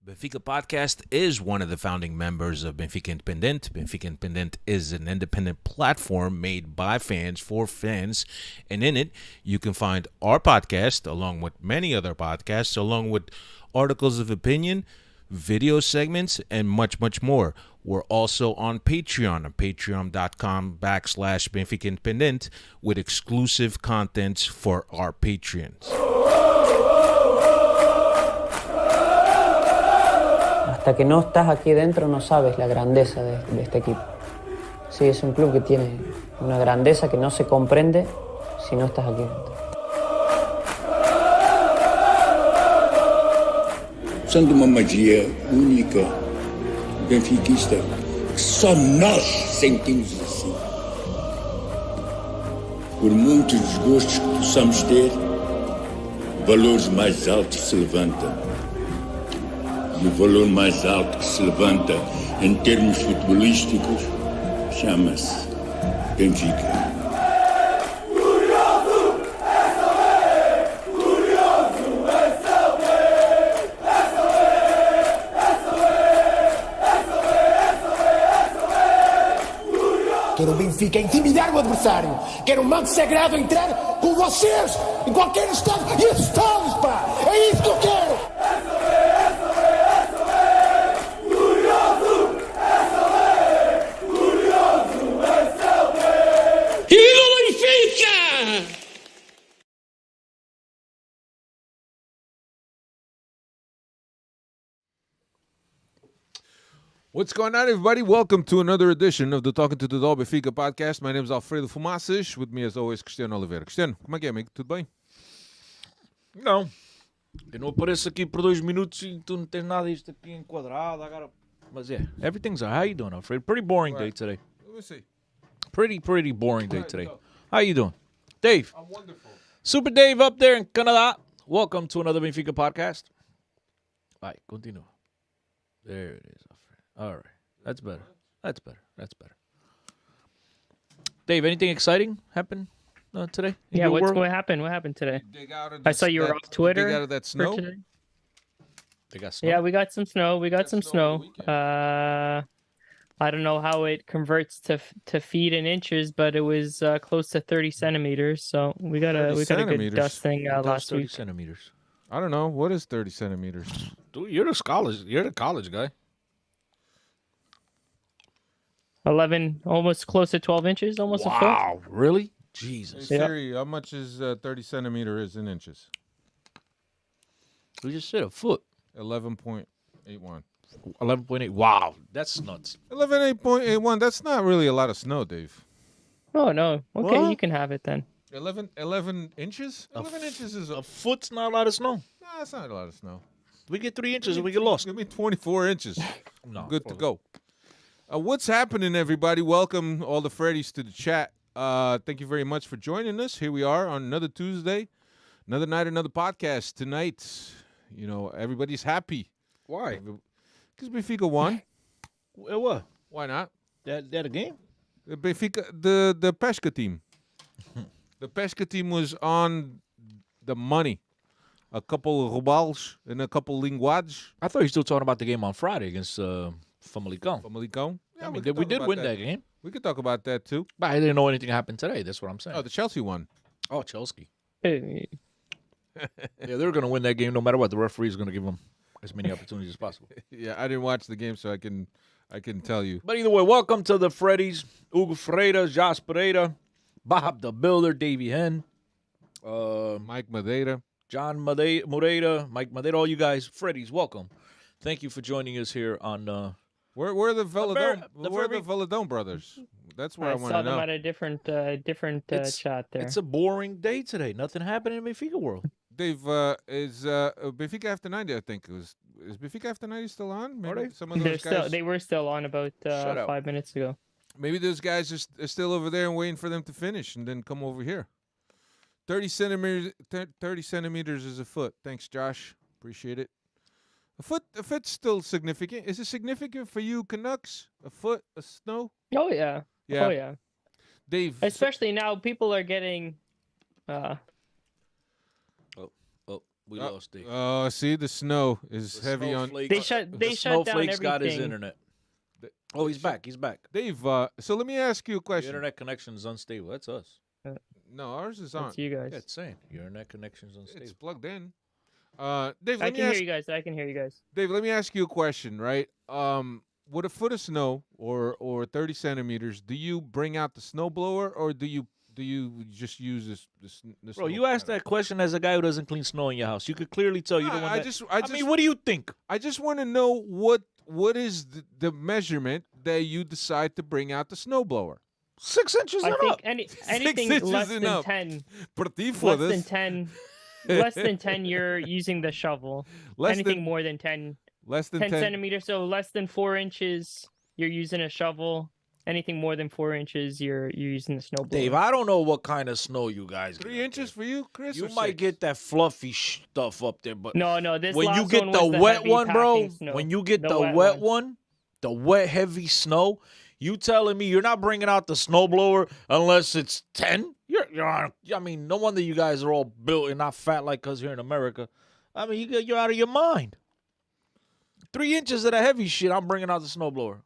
Benfica Podcast is one of the founding members of Benfica Independent. Benfica Independent is an independent platform made by fans for fans. And in it, you can find our podcast, along with many other podcasts, along with articles of opinion, video segments, and much, much more. We're also on Patreon, patreon.com/Benfica Independent, with exclusive contents for our Patreons. Hasta que no estás aquí dentro no sabes la grandeza de este equipo. Sí, es un club que tiene una grandeza que no se comprende si no estás aquí dentro. Usando uma magia única, benfiquista, que só nós sentimos assim. Por muitos desgostos que possamos ter, valores mais altos se levantam. E o valor mais alto que se levanta em termos futebolísticos chama-se Benfica. Quero o Benfica intimidar o adversário. Quero o manto sagrado entrar com vocês em qualquer estado e assustá-los, pá! É isso que eu quero! What's going on, everybody? Welcome to another edition of the Talking to the Doll Benfica podcast. My name is Alfredo Fumaças. With me, as always, Cristiano Oliveira. Cristiano, como é que é, amigo? Tudo bem? Não. Eu não apareço aqui por 2 minutos e tu não tens nada disto aqui enquadrado. Agora... Mas yeah, everything's all right. How you doing, Alfredo? Pretty boring day today. Let me see. Pretty boring day today. How you doing? Dave. I'm wonderful. Super Dave up there in Canada. Welcome to another Benfica podcast. Vai, continua. There it is, Alfredo. All right. That's better. Dave, anything exciting happen today? Yeah, what happened? What happened today? I saw you were off Twitter. Dig out of that snow? Today. They got snow? Yeah, we got some snow. We got some snow snow. on I don't know how it converts to feet and inches, but it was close to 30 centimeters. So we got a good dusting last 30 week. centimeters. I don't know. What is 30 centimeters? Dude, you're the college guy. 11, almost close to 12 inches, almost a foot. Wow, really? Jesus. Hey, Siri, how much is 30 centimeters in inches? We just said a foot. 11.81. 11.8. Wow, that's nuts. 11.81. That's not really a lot of snow, Dave. Oh, no. Okay, What? you can have it then. 11 inches? 11 inches is A foot's not a lot of snow. Nah, that's not a lot of snow. We get 3 inches and we get lost. Give me 24 inches. No, Good to go. What's happening, everybody? Welcome all the Freddies to the chat. Thank you very much for joining us. Here we are on another Tuesday, another night, another podcast. Tonight, you know, everybody's happy. Why? Because Benfica won. What? Why not? That a game? The Benfica, the Pesca team. The Pesca team was on the money. A couple of Rubals and a couple Linguados. I thought you were still talking about the game on Friday against Famalicão. Famalicão. I we mean, could we talk did about win that. that game. We could talk about that, too. But I didn't know anything happened today. That's what I'm saying. Oh, the Chelsea won. Oh, Chelsea. Hey, Yeah, they're going to win that game no matter what. The referee's going to give them as many opportunities as possible. Yeah, I didn't watch the game, so I can tell you. But either way, welcome to the Freddies. Hugo Freire, Jas Pereira, Bob the Builder, Davey Hen, Mike Madeira. John Moreira, Mike Madeira, all you guys, Freddies, welcome. Thank you for joining us here on... Where are the Veladone? the Where are the very- Veladone brothers? That's where I I want saw to them know. at a different chat there. It's a boring day today. Nothing happened in Benfica world. Dave, is Benfica After 90, I think it was. Is Benfica After 90 still on? Maybe they? some of those guys. They were still on about Shut up. 5 minutes ago. Maybe those guys are still over there and waiting for them to finish and then come over here. 30 centimeters is a foot. Thanks, Josh. Appreciate it. A foot's still significant. Is it significant for you, Canucks? A foot of snow? Oh yeah. Yeah. Oh yeah. Dave. Especially now, people are getting. We lost Dave. Oh, see, the snow is The heavy on. snowflakes- They shut down Snowflakes got his everything. internet. Oh, he's back. He's back. Dave, so let me ask you a Your question. internet connection is unstable. That's us. No, ours is on. That's you guys. Yeah, it's saying your internet connection's It's unstable. plugged in. Dave, I let me can ask hear you guys. I can hear you guys. Dave, let me ask you a question, right? With a foot of snow or 30 centimeters, do you bring out the snowblower or do you just use this Bro, snow you asked cutter? that question as a guy who doesn't clean snow in your house. You could clearly tell you No, don't want I that. just- I mean, what do you think? I just want to know what is the measurement that you decide to bring out the snowblower. 6 inches I and think up. anything inches less and than up. 10, Per ti less than fodas. 10, less than 10, you're using the shovel. Less Anything than more than 10, less than 10 10 centimeters, so less than 4 inches, you're using a shovel. Anything more than 4 inches, you're using the snowblower. Dave, I don't know what kind of snow you guys get. 3 inches for you, Chris? You or might 6? get that fluffy stuff up there, but No, this when last you get one the was wet heavy one, bro, packing snow. when you get the wet one, the wet heavy snow, you telling me you're not bringing out the snowblower unless it's 10? I mean, no wonder you guys are all built and not fat like us here in America. I mean, you're out of your mind. 3 inches of the heavy shit, I'm bringing out the snowblower.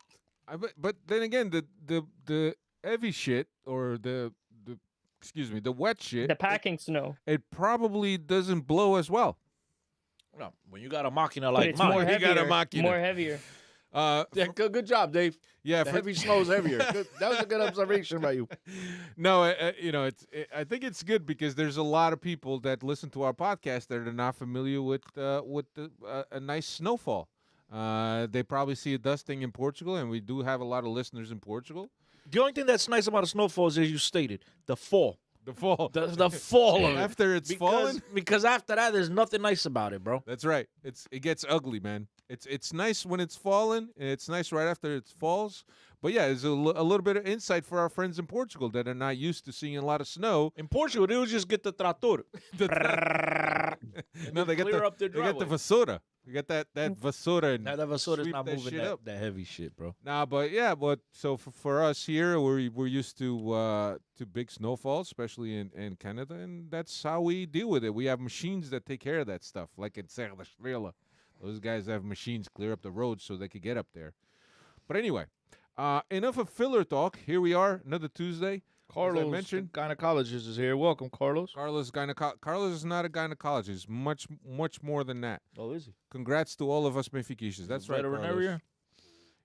But then again, the heavy shit or the wet shit, The packing snow. it probably doesn't blow as well. No, when you got a machina But like it's mine. more You got a heavier. machina. More heavier. Yeah, good job, Dave. Yeah, The for- heavy snow's heavier. That was a good observation by you. No, I think it's good because there's a lot of people that listen to our podcast that are not familiar with a nice snowfall. They probably see a dusting in Portugal, and we do have a lot of listeners in Portugal. The only thing that's nice about a snowfall is, as you stated, the fall. The fall, The fall of it. after it's fallen. Because after that, there's nothing nice about it, bro. That's right. It gets ugly, man. It's nice when it's fallen, and it's nice right after it falls. But yeah, there's a little bit of insight for our friends in Portugal that are not used to seeing a lot of snow. In Portugal, they would just get the trator. No, they get clear up their they get the driveway. vassoura. You get that vassoura and Now that vassoura's sweep not that moving shit up. that heavy shit, bro. Nah, but yeah, so for us here, we're used to big snowfalls, especially in Canada, and that's how we deal with it. We have machines that take care of that stuff, like in Serra da Estrela. Those guys have machines clear up the roads so they could get up there. But anyway, enough of filler talk. Here we are, another Tuesday. Carlos, mentioned- the gynecologist, is here. Welcome, Carlos. Carlos is not a gynecologist. Much more than that. Oh, is he? Congrats to all of us Benfiquistas. That's right, Carlos. Veterinarian?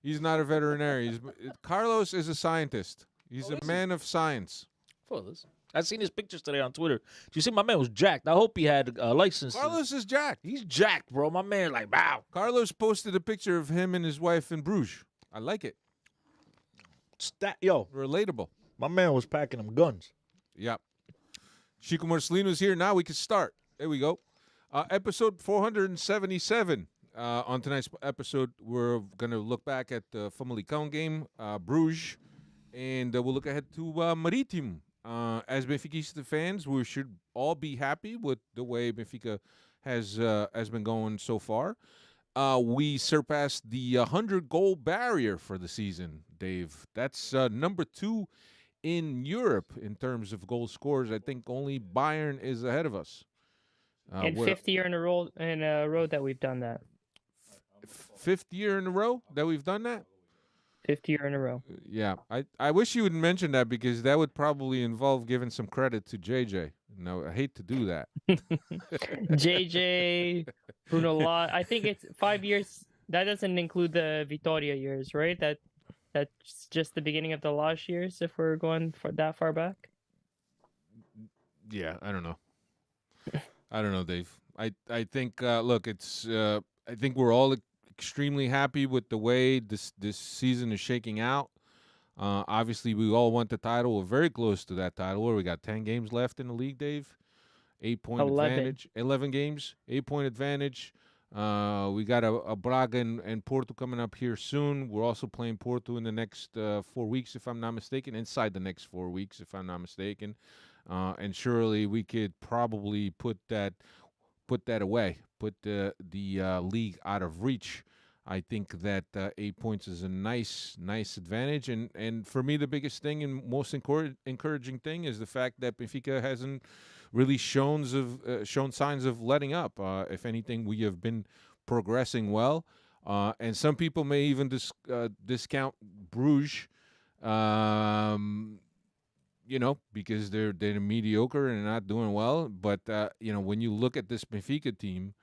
He's not a veterinarian. Carlos is a scientist. He's a man of science. Fellas. I seen his pictures today on Twitter. Did you see my man was jacked? I hope he had a license. Carlos is jacked. He's jacked, bro. My man, like, wow. Carlos posted a picture of him and his wife in Bruges. I like it. Yo, Relatable. my man was packing them guns. Yep. Chico Marcelino's here. Now we can start. There we go. Episode 477. On tonight's episode, we're going to look back at the Famalicão game, Bruges, and we'll look ahead to Marítimo. As Benfica fans, we should all be happy with the way Benfica has been going so far. We surpassed the 100-goal barrier for the season, Dave. That's number 2 in Europe in terms of goal scores. I think only Bayern is ahead of us. And 5th year in a row that we've done that. 5th year in a row that we've done that? 5th year in a row. Yeah. I wish you would mention that because that would probably involve giving some credit to JJ. No, I hate to do that. JJ, Bruno Lott. I think it's 5 years. That doesn't include the Vitoria years, right? That's just the beginning of the last years if we're going for that far back. Yeah, I don't know. I don't know, Dave. I think look, it's I think we're all extremely happy with the way this season is shaking out. Obviously, we all want the title. We're very close to that title. Where we got 10 games left in the league, Dave. 8-point 11. advantage. 11 games. 8-point advantage. We got a Braga and Porto coming up here soon. We're also playing Porto in the next 4 weeks, if I'm not mistaken. Inside the next 4 weeks, if I'm not mistaken. And surely we could probably put that away. Put the league out of reach. I think that 8 points is a nice advantage. And for me, the biggest thing and most encouraging thing is the fact that Benfica hasn't really shown signs of letting up. If anything, we have been progressing well. And some people may even discount Bruges, because they're mediocre and not doing well. But when you look at this Benfica team,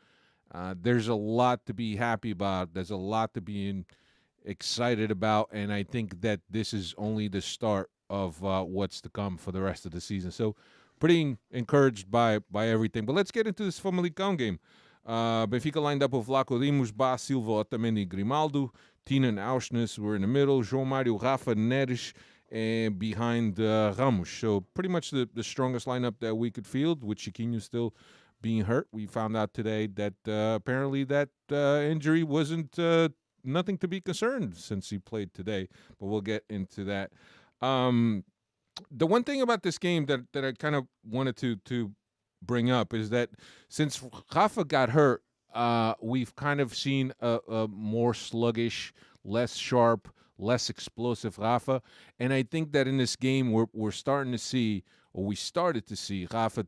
there's a lot to be happy about. There's a lot to be excited about, and I think that this is only the start of what's to come for the rest of the season. So, pretty encouraged by everything. But let's get into this Famalicão game. Benfica lined up with Vlaco Dimos, Bas, Silva, Otamendi, Grimaldo. Tina and Auschnitz were in the middle. João Mário, Rafa, Neres, and behind Ramos. So pretty much the strongest lineup that we could field, with Chiquinho still being hurt. We found out today that apparently that injury wasn't nothing to be concerned since he played today. But we'll get into that. The one thing about this game that I kind of wanted to bring up is that since Rafa got hurt, we've kind of seen a more sluggish, less sharp, less explosive Rafa. And I think that in this game we're starting to see, or we started to see, Rafa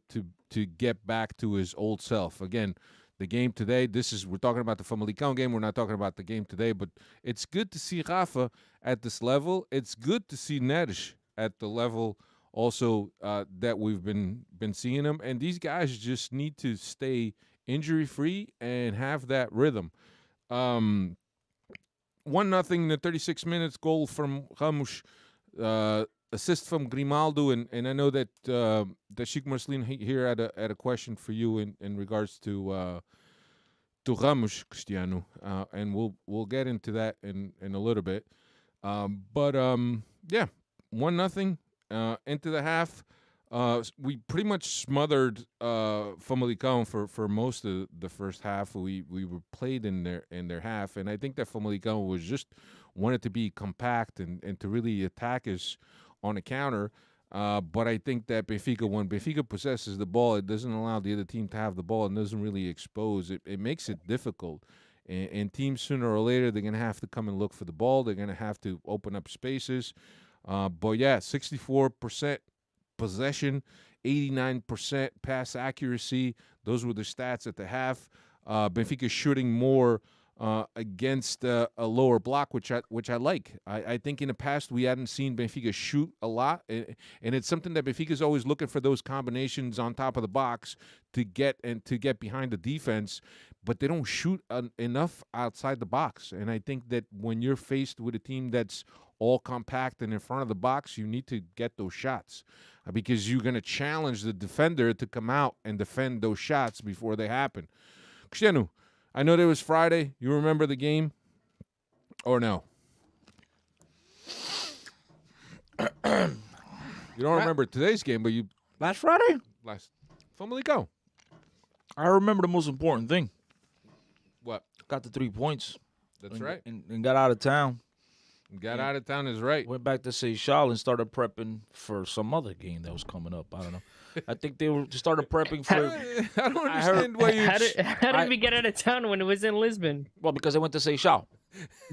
to get back to his old self. Again, the game today, we're talking about the Famalicão game. We're not talking about the game today, but it's good to see Rafa at this level. It's good to see Neres at the level also that we've been seeing him. And these guys just need to stay injury-free and have that rhythm. 1-0 in the 36 minutes, goal from Ramos, assist from Grimaldo, and I know that Chico Marcelino here had a question for you in regards to Ramos, Cristiano, and we'll get into that in a little bit. But 1-0 into the half. We pretty much smothered Famalicão for most of the first half. We were played in their half, and I think that Famalicão was just wanted to be compact and to really attack us on a counter. But I think that when Benfica possesses the ball, it doesn't allow the other team to have the ball and doesn't really expose. It makes it difficult. And teams, sooner or later, they're going to have to come and look for the ball. They're going to have to open up spaces. But, yeah, 64% possession, 89% pass accuracy. Those were the stats at the half. Benfica shooting more against a lower block, which I like. I think in the past we hadn't seen Benfica shoot a lot, and it's something that Benfica is always looking for, those combinations on top of the box to get behind the defense, but they don't shoot enough outside the box. And I think that when you're faced with a team that's all compact and in front of the box, you need to get those shots because you're going to challenge the defender to come out and defend those shots before they happen. Cristiano, I know there was Friday. You remember the game or no? You don't remember today's game, but you... Last Friday? Famalicão. I remember the most important thing. What? Got the 3 points. That's right. And got out of town. Got out of town is right. Went back to Seychelles and started prepping for some other game that was coming up. I don't know. I think they started prepping for... I don't understand why you... How did we get out of town when it was in Lisbon? Well, because I went to Seychelles.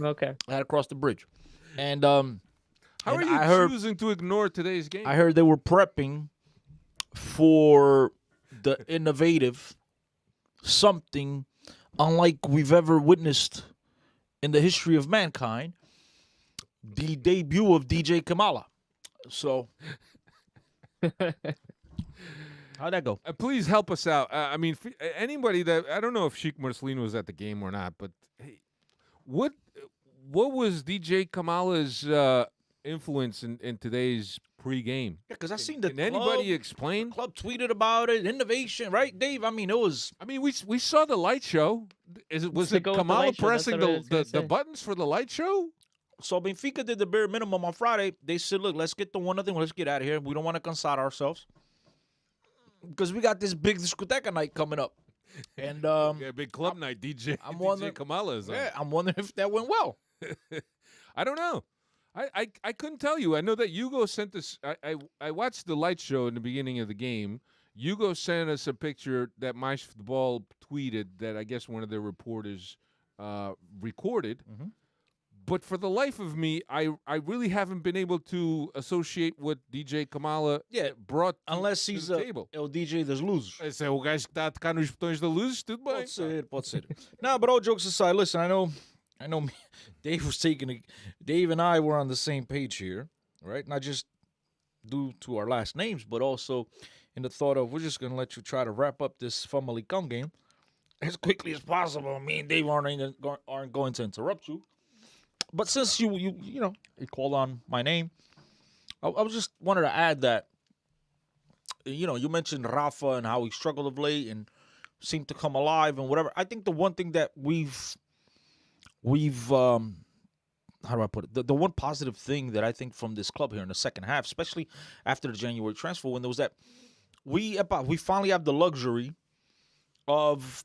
Okay. I had to cross the bridge. And how are you choosing to ignore today's game? I heard they were prepping for the innovative, something unlike we've ever witnessed in the history of mankind, the debut of DJ Kamala. So, how'd that go? Please help us out. I mean, anybody that... I don't know if Sheik Marcelino was at the game or not, but hey, what was DJ Kamala's influence in today's pregame? Yeah, because I seen the Can anybody explain? The club tweeted about it. Innovation, right, Dave? I mean, it was... I mean, we saw the light show. Was it Kamala pressing the buttons for the light show? So Benfica did the bare minimum on Friday. They said, look, let's get the 1-0. Let's get out of here. We don't want to cansar ourselves. Because we got this big discoteca night coming up. And big club night, DJ Kamala is on. Yeah, I'm wondering if that went well. I don't know. I couldn't tell you. I know that Hugo sent us. I watched the light show in the beginning of the game. Hugo sent us a picture that My Football tweeted that I guess one of their reporters recorded. Mm-hmm. But for the life of me, I really haven't been able to associate what DJ Kamala brought Unless to he's the table. o DJ das luzes. Esse é o gajo que está a tocar nos botões da luz, tudo bem. Pode ser. Nah, but all jokes aside, listen, I know Dave was Dave and I were on the same page here, right? Not just due to our last names, but also in the thought of we're just going to let you try to wrap up this Famalicão game as quickly as possible. Me and Dave aren't going to interrupt you. But since you called on my name, I was just wanted to add that, you mentioned Rafa and how he struggled of late and seemed to come alive and whatever. I think the one thing that we've how do I put it? The one positive thing that I think from this club here in the second half, especially after the January transfer window, was that we finally have the luxury of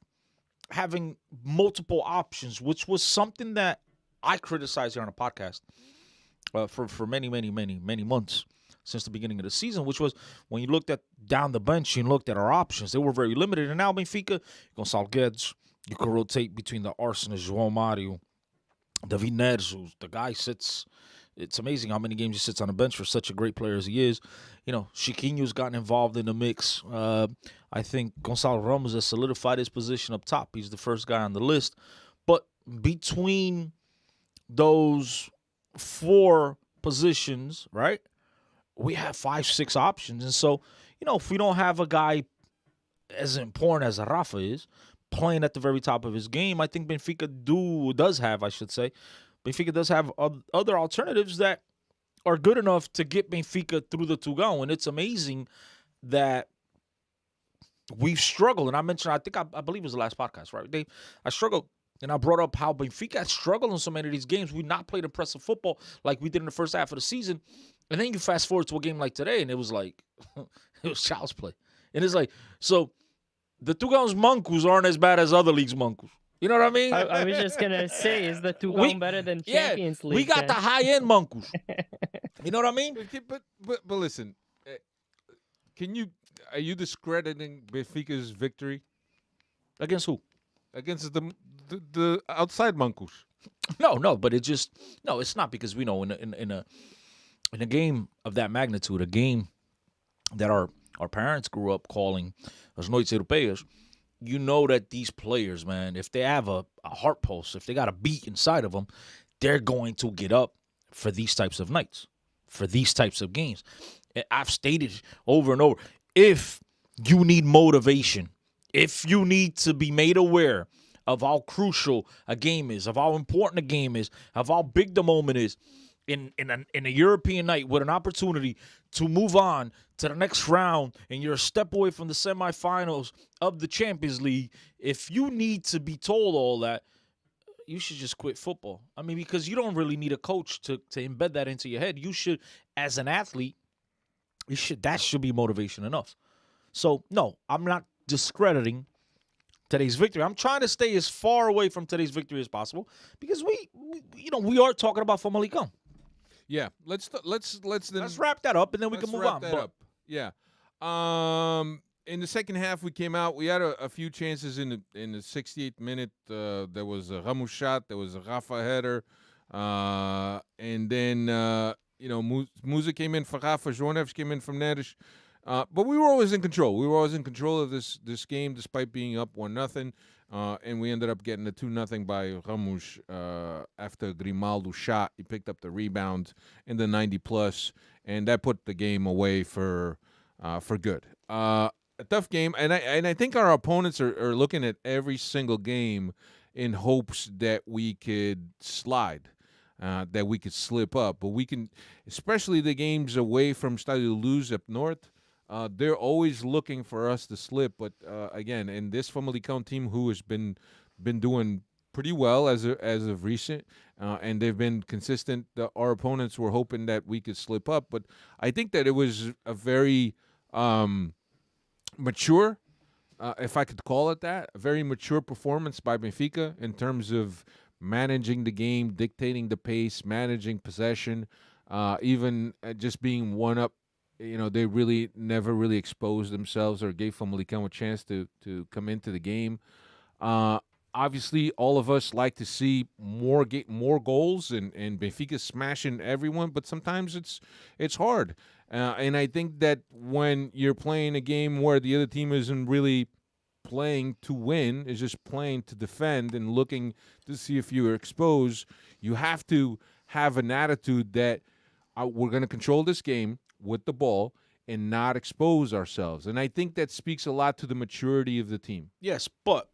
having multiple options, which was something that I criticized here on a podcast for many months since the beginning of the season, which was when you looked at down the bench and looked at our options, they were very limited. And now Benfica, Gonçalo Guedes, you can rotate between the Arsenal, João Mario, David Neres, the guy sits. It's amazing how many games he sits on the bench for such a great player as he is. Chiquinho's gotten involved in the mix. I think Gonçalo Ramos has solidified his position up top. He's the first guy on the list. But between those 4 positions, right, we have 5-6 options. And so, if we don't have a guy as important as Rafa is playing at the very top of his game, I think Benfica does have other alternatives that are good enough to get Benfica through the Tugão. And it's amazing that we've struggled. And I mentioned, I believe it was the last podcast, right? I struggled. And I brought up how Benfica struggled in so many of these games. We not played impressive football like we did in the first half of the season. And then you fast forward to a game like today, and it was like, it was child's play. And it's like, so the Tugão's Mancos aren't as bad as other leagues' Mancos. You know what I mean? I was just going to say, is the Tugão better than Champions League? We got the high-end Mancos. You know what I mean? But listen, are you discrediting Benfica's victory? Against who? Against the outside Mancos. No, but it's not, because we know in a game of that magnitude, a game that our parents grew up calling as Noites Europeias, that these players, man, if they have a heart pulse, if they got a beat inside of them, they're going to get up for these types of nights, for these types of games. I've stated over and over, if you need motivation, if you need to be made aware of how crucial a game is, of how important a game is, of how big the moment is, in a European night with an opportunity to move on to the next round, and you're a step away from the semifinals of the Champions League, if you need to be told all that, you should just quit football. I mean, because you don't really need a coach to embed that into your head. You should, as an athlete, that should be motivation enough. So, no, I'm not discrediting today's victory. I'm trying to stay as far away from today's victory as possible, because we are talking about Famalicão. Yeah, let's wrap that up, and then we can move on. Yeah. In the second half, we came out. We had a few chances in the 68th minute. There was a Ramos shot. There was a Rafa header, and then Musa came in for Rafa. João Neves came in from Neres. But we were always in control. We were always in control of this game, despite being up 1-0. And we ended up getting a 2-0 by Ramos after Grimaldo shot. He picked up the rebound in the 90+, and that put the game away for good. A tough game, and I think our opponents are looking at every single game in hopes that we could slide, that we could slip up. But we can, especially the games away from Estádio Luz up north, they're always looking for us to slip. But again, in this Famalicão team, who has been doing pretty well as of recent, and they've been consistent, our opponents were hoping that we could slip up. But I think that it was a very mature, if I could call it that, a very mature performance by Benfica in terms of managing the game, dictating the pace, managing possession, even just being one up. They really never really exposed themselves or gave Famalicão a chance to come into the game. Obviously, all of us like to see more goals and Benfica smashing everyone, but sometimes it's hard. And I think that when you're playing a game where the other team isn't really playing to win, is just playing to defend and looking to see if you are exposed, you have to have an attitude that we're going to control this game with the ball and not expose ourselves. And I think that speaks a lot to the maturity of the team. Yes, but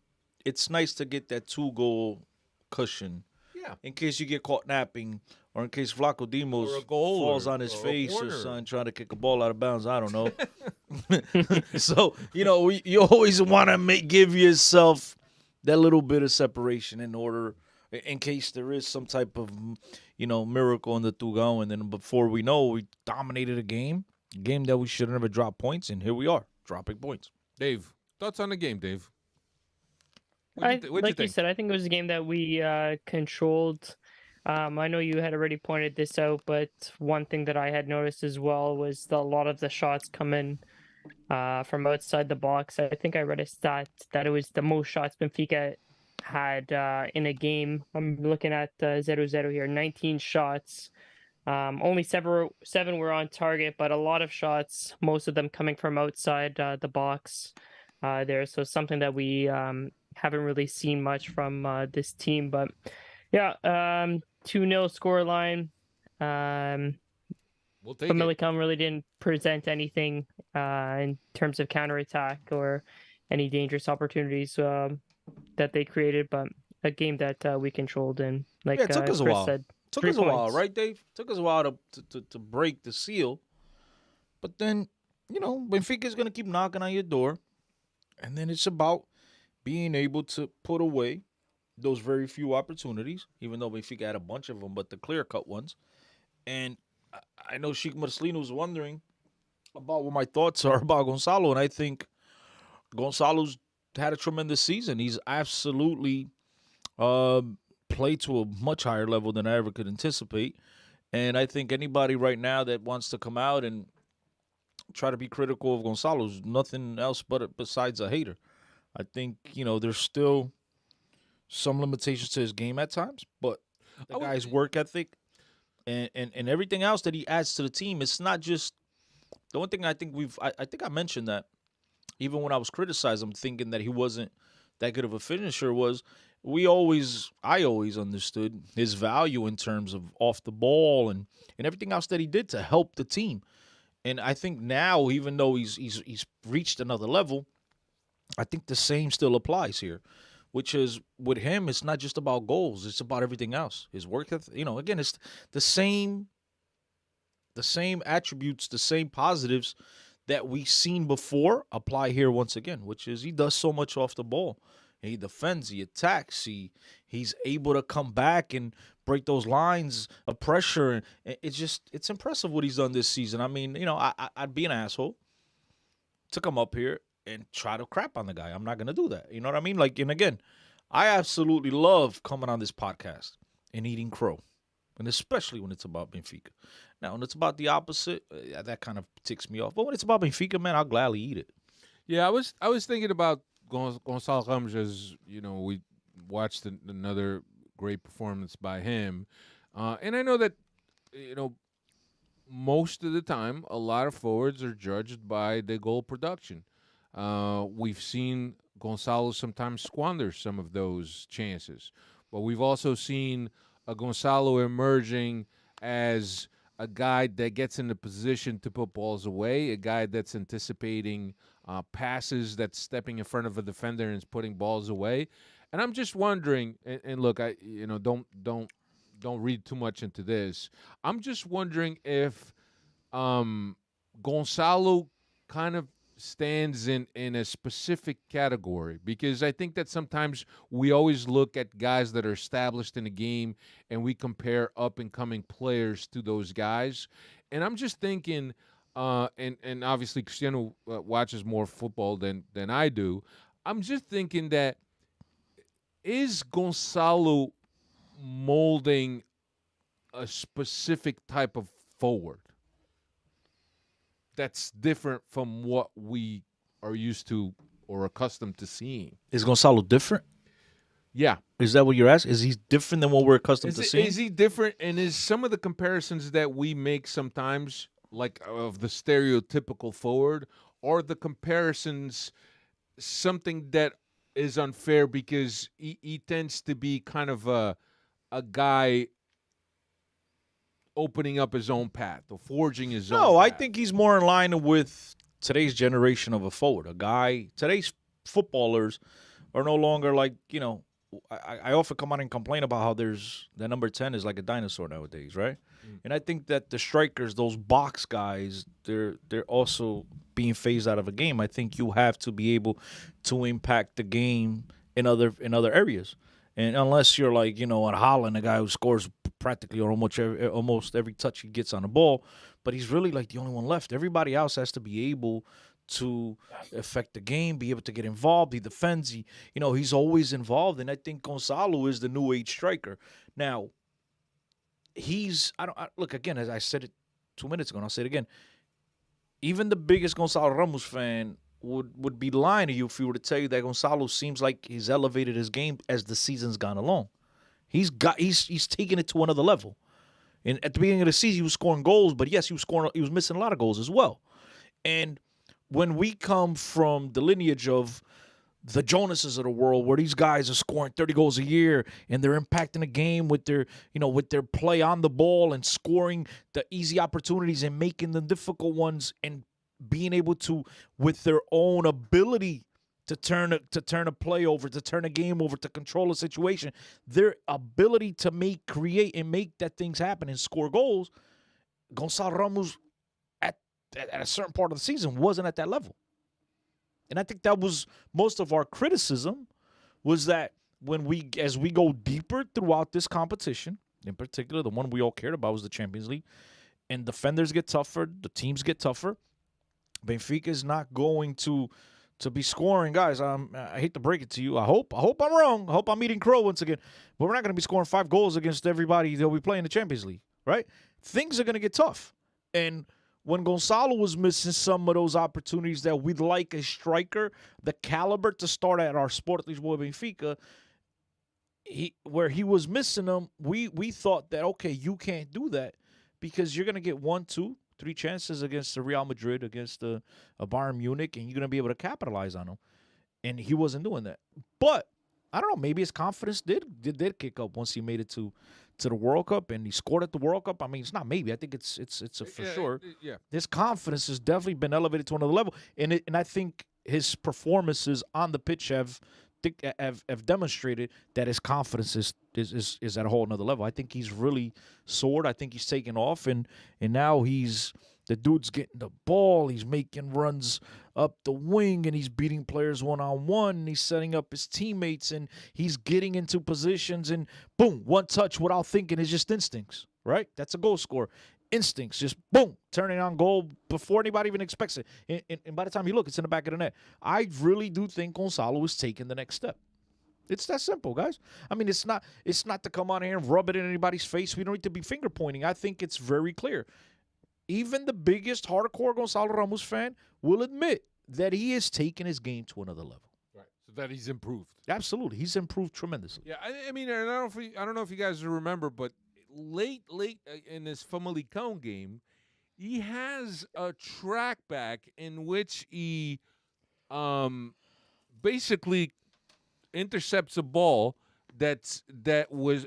it's nice to get that 2-goal cushion. Yeah. In case you get caught napping, or in case Flaco Dimos Or a goal falls or- on his or a face or corner. something, trying to kick a ball out of bounds. I don't know. So, you always want to give yourself that little bit of separation in case there is some type of, miracle in the Tugão. And then before we know, we dominated a game that we should have never dropped points. And here we are, dropping points. Dave, thoughts on the game, Dave? Like you you think? said, I think it was a game that we controlled. I know you had already pointed this out, but one thing that I had noticed as well was a lot of the shots coming from outside the box. I think I read a stat that it was the most shots Benfica had in a game. I'm looking at 0-0 here, 19 shots. Only seven were on target, but a lot of shots, most of them coming from outside the box there. So something that we haven't really seen much from this team. But yeah, 2-0 scoreline. We'll take it. Famalicão really didn't present anything in terms of counterattack or any dangerous opportunities that they created, but a game that we controlled, and like Yeah, it took us a Chris while. said, Took 3 us a while, points. right, Dave? Took us a while to break the seal. But then, Benfica's going to keep knocking on your door. And then it's about being able to put away those very few opportunities, even though Benfica had a bunch of them, but the clear-cut ones. And I know Sheik Marcelino was wondering about what my thoughts are about Gonçalo, and I think Gonçalo's had a tremendous season. He's absolutely played to a much higher level than I ever could anticipate. And I think anybody right now that wants to come out and try to be critical of Gonçalo is nothing else besides a hater. I think, there's still some limitations to his game at times, but the guy's work ethic and everything else that he adds to the team, it's not just the one thing I think I think I mentioned that even when I was criticized him thinking that he wasn't that good of a finisher was I always understood his value in terms of off the ball and everything else that he did to help the team. And I think now, even though he's reached another level, I think the same still applies here, which is with him, it's not just about goals; it's about everything else. His work ethic, again, it's the same attributes, the same positives that we've seen before apply here once again, which is he does so much off the ball. He defends, he attacks, he's able to come back and break those lines of pressure. And it's impressive what he's done this season. I mean, I'd be an asshole to come up here and try to crap on the guy. I'm not going to do that. You know what I mean? And again, I absolutely love coming on this podcast and eating crow, and especially when it's about Benfica. Now, when it's about the opposite, that kind of ticks me off. But when it's about Benfica, man, I'll gladly eat it. Yeah, I was thinking about Gonçalo Ramos as, we watched another great performance by him. And I know that, most of the time, a lot of forwards are judged by their goal production. We've seen Gonçalo sometimes squander some of those chances. But we've also seen a Gonçalo emerging as a guy that gets in the position to put balls away, a guy that's anticipating passes, that's stepping in front of a defender and is putting balls away. And I'm just wondering, and look, I don't read too much into this. I'm just wondering if Gonçalo kind of stands in a specific category, because I think that sometimes we always look at guys that are established in the game and we compare up and coming players to those guys. And I'm just thinking, and obviously Cristiano watches more football than I do. I'm just thinking that is Gonçalo molding a specific type of forward that's different from what we are used to or accustomed to seeing? Is Gonçalo different? Yeah. Is that what you're asking? Is he different than what we're accustomed to seeing? Is he different? And is some of the comparisons that we make sometimes, like of the stereotypical forward, or the comparisons something that is unfair because he tends to be kind of a guy opening up his own path or forging his own No, I path? think he's more in line with today's generation of a forward. A guy, today's footballers are no longer like, I often come out and complain about how there's the number 10 is like a dinosaur nowadays, right? And I think that the strikers, those box guys, they're also being phased out of a game. I think you have to be able to impact the game in other areas. And unless you're like, in Holland, a guy who scores practically on almost every touch he gets on the ball, but he's really like the only one left. Everybody else has to be able to affect the game, be able to get involved. He defends. He's always involved, and I think Gonçalo is the new age striker. Now, look again, as I said it 2 minutes ago, and I'll say it again. Even the biggest Gonçalo Ramos fan would be lying to you if he were to tell you that Gonçalo seems like he's elevated his game as the season's gone along. He's taken it to another level. And at the beginning of the season, he was scoring goals, but yes, he was missing a lot of goals as well. And when we come from the lineage of the Jonases of the world, where these guys are scoring 30 goals a year and they're impacting the game with their play on the ball and scoring the easy opportunities and making the difficult ones and being able to, with their own ability to turn a play over, to turn a game over, to control a situation, their ability to create and make that things happen and score goals, Gonçalo Ramos at a certain part of the season wasn't at that level. And I think that was most of our criticism, was that as we go deeper throughout this competition, in particular, the one we all cared about was the Champions League, and defenders get tougher, the teams get tougher. Benfica is not going to be scoring, guys. I hate to break it to you. I hope I'm wrong. I hope I'm eating crow once again. But we're not going to be scoring 5 goals against everybody that we play in the Champions League, right? Things are going to get tough. And when Gonçalo was missing some of those opportunities that we'd like a striker, the caliber to start at our Sport Lisboa Benfica, where he was missing them, we thought that, okay, you can't do that because you're going to get 1, 2, 3 chances against the Real Madrid, against a Bayern Munich, and you're going to be able to capitalize on them. And he wasn't doing that. But I don't know, maybe his confidence did kick up once he made it to the World Cup and he scored at the World Cup. I mean, it's not maybe. I think it's a for sure. Yeah. His confidence has definitely been elevated to another level. And I think his performances on the pitch have demonstrated that his confidence is at a whole another level. I think he's really soared. I think he's taken off, and now the dude's getting the ball. He's making runs up the wing, and he's beating players one-on-one, and he's setting up his teammates, and he's getting into positions, and boom, one touch without thinking is just instincts, right? That's a goal scorer. Instincts, just boom, turning on goal before anybody even expects it. And by the time you look, it's in the back of the net. I really do think Gonçalo is taking the next step. It's that simple, guys. I mean, it's not to come on here and rub it in anybody's face. We don't need to be finger pointing. I think it's very clear. Even the biggest hardcore Gonçalo Ramos fan will admit that he is taking his game to another level. Right. So that he's improved. Absolutely. He's improved tremendously. Yeah, I mean, I don't know if you guys remember, but late in this Famalicão game, he has a track back in which he basically intercepts a ball that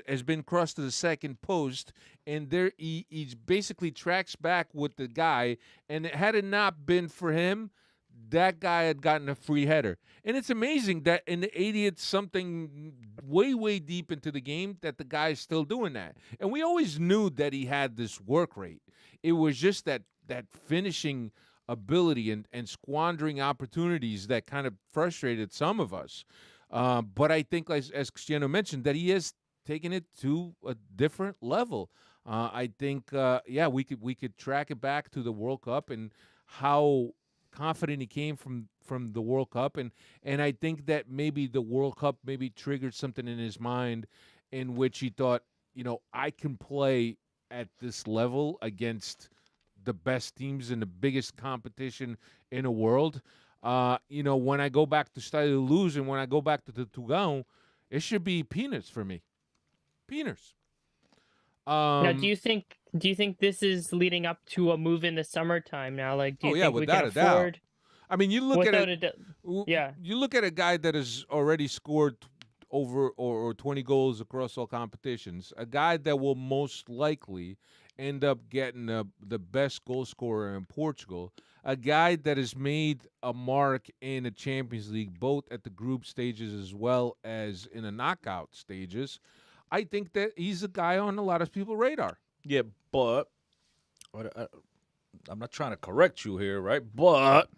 has been crossed to the second post, and there he basically tracks back with the guy, and had it not been for him, that guy had gotten a free header. And it's amazing that in the 80th something way deep into the game that the guy is still doing that. And we always knew that he had this work rate. It was just that finishing ability and squandering opportunities that kind of frustrated some of us. But I think, as Cristiano mentioned, that he has taken it to a different level. I think, we could track it back to the World Cup and how confident he came from the World Cup, and I think that maybe the World Cup maybe triggered something in his mind in which he thought, I can play at this level against the best teams in the biggest competition in the world. When I go back to Estádio da Luz and when I go back to the Tugão, It should be peanuts for me. Peanuts. Now, do you think this is leading up to a move in the summertime now? Like, do you think we can afford? I mean, you look at it. Yeah. You look at a guy that has already scored over or 20 goals across all competitions. A guy that will most likely end up getting the best goal scorer in Portugal. A guy that has made a mark in the Champions League, both at the group stages as well as in the knockout stages. I think that he's a guy on a lot of people's radar. Yeah, but I'm not trying to correct you here, right? But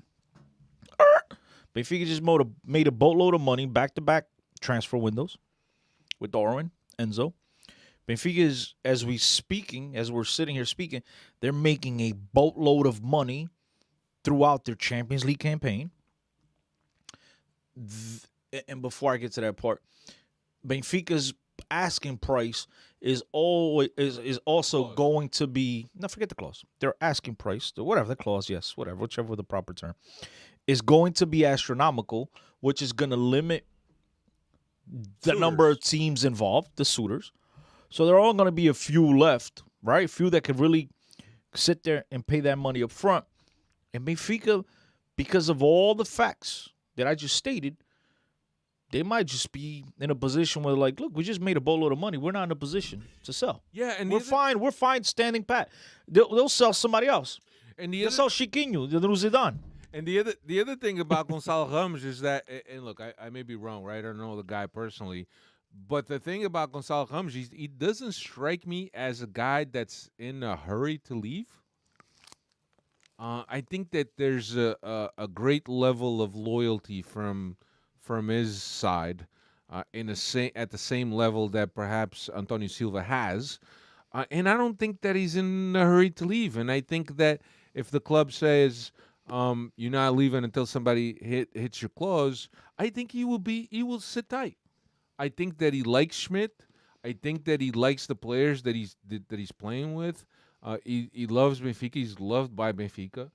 Benfica just made a boatload of money back-to-back transfer windows with Darwin, Enzo. Benfica is, as we're sitting here speaking, they're making a boatload of money throughout their Champions League campaign. And before I get to that part, Benfica's asking price is also going to be, no, forget the clause. Their asking price, whatever the clause, yes, whichever the proper term, is going to be astronomical, which is going to limit the number of teams involved, the suitors. So there are all going to be a few left, right? A few that could really sit there and pay that money up front. And Benfica, because of all the facts that I just stated, they might just be in a position where, like, look, we just made a boatload of money. We're not in a position to sell. Yeah, and we're fine. We're fine standing pat. They'll sell somebody else. And they'll sell Chiquinho, the Zidane. And the other thing about Gonçalo Ramos is that, and look, I may be wrong, right? I don't know the guy personally, but the thing about Gonçalo Ramos, he doesn't strike me as a guy that's in a hurry to leave. I think that there's a great level of loyalty from his side, at the same level that perhaps Antonio Silva has, and I don't think that he's in a hurry to leave. And I think that if the club says you're not leaving until somebody hits your clause, I think he will sit tight. I think that he likes Schmidt. I think that he likes the players that he's playing with. He loves Benfica. He's loved by Benfica,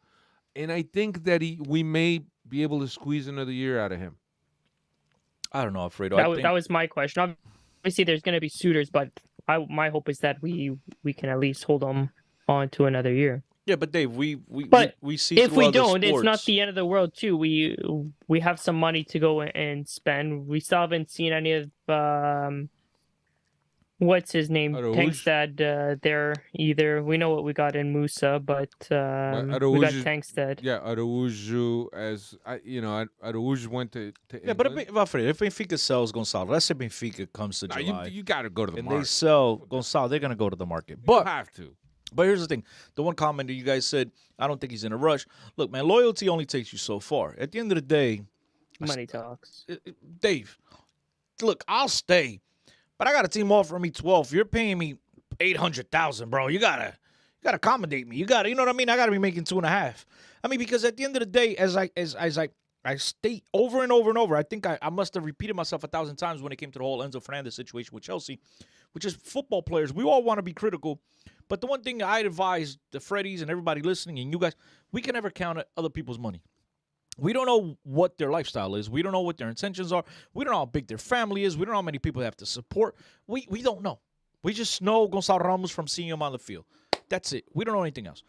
and I think that we may be able to squeeze another year out of him. I don't know, Alfredo. That was my question. Obviously, there's going to be suitors, but my hope is that we can at least hold them on to another year. Yeah, but Dave, we see. If we don't, it's not the end of the world. Too, we have some money to go and spend. We still haven't seen any of what's his name, Tankstad there either. We know what we got in Musa, but we got Tankstad. Yeah, Araújo, Araújo went to yeah, but if Benfica sells Gonçalo, let's say Benfica comes to July. You got to go to the and market. They sell Gonçalo, they're going to go to the market. You have to. But here's the thing. The one comment that you guys said, I don't think he's in a rush. Look, man, loyalty only takes you so far. At the end of the day, money talks. Dave, look, I'll stay. But I got a team offering me 12. You're paying me $800,000, bro. You gotta accommodate me. You know what I mean? I gotta be making 2.5. I mean, because at the end of the day, as I state over and over and over, I think I must have repeated myself 1,000 times when it came to the whole Enzo Fernandez situation with Chelsea, which is football players. We all want to be critical, but the one thing I advise the Freddies and everybody listening and you guys, we can never count other people's money. We don't know what their lifestyle is. We don't know what their intentions are. We don't know how big their family is. We don't know how many people they have to support. We don't know. We just know Gonçalo Ramos from seeing him on the field. That's it. We don't know anything else.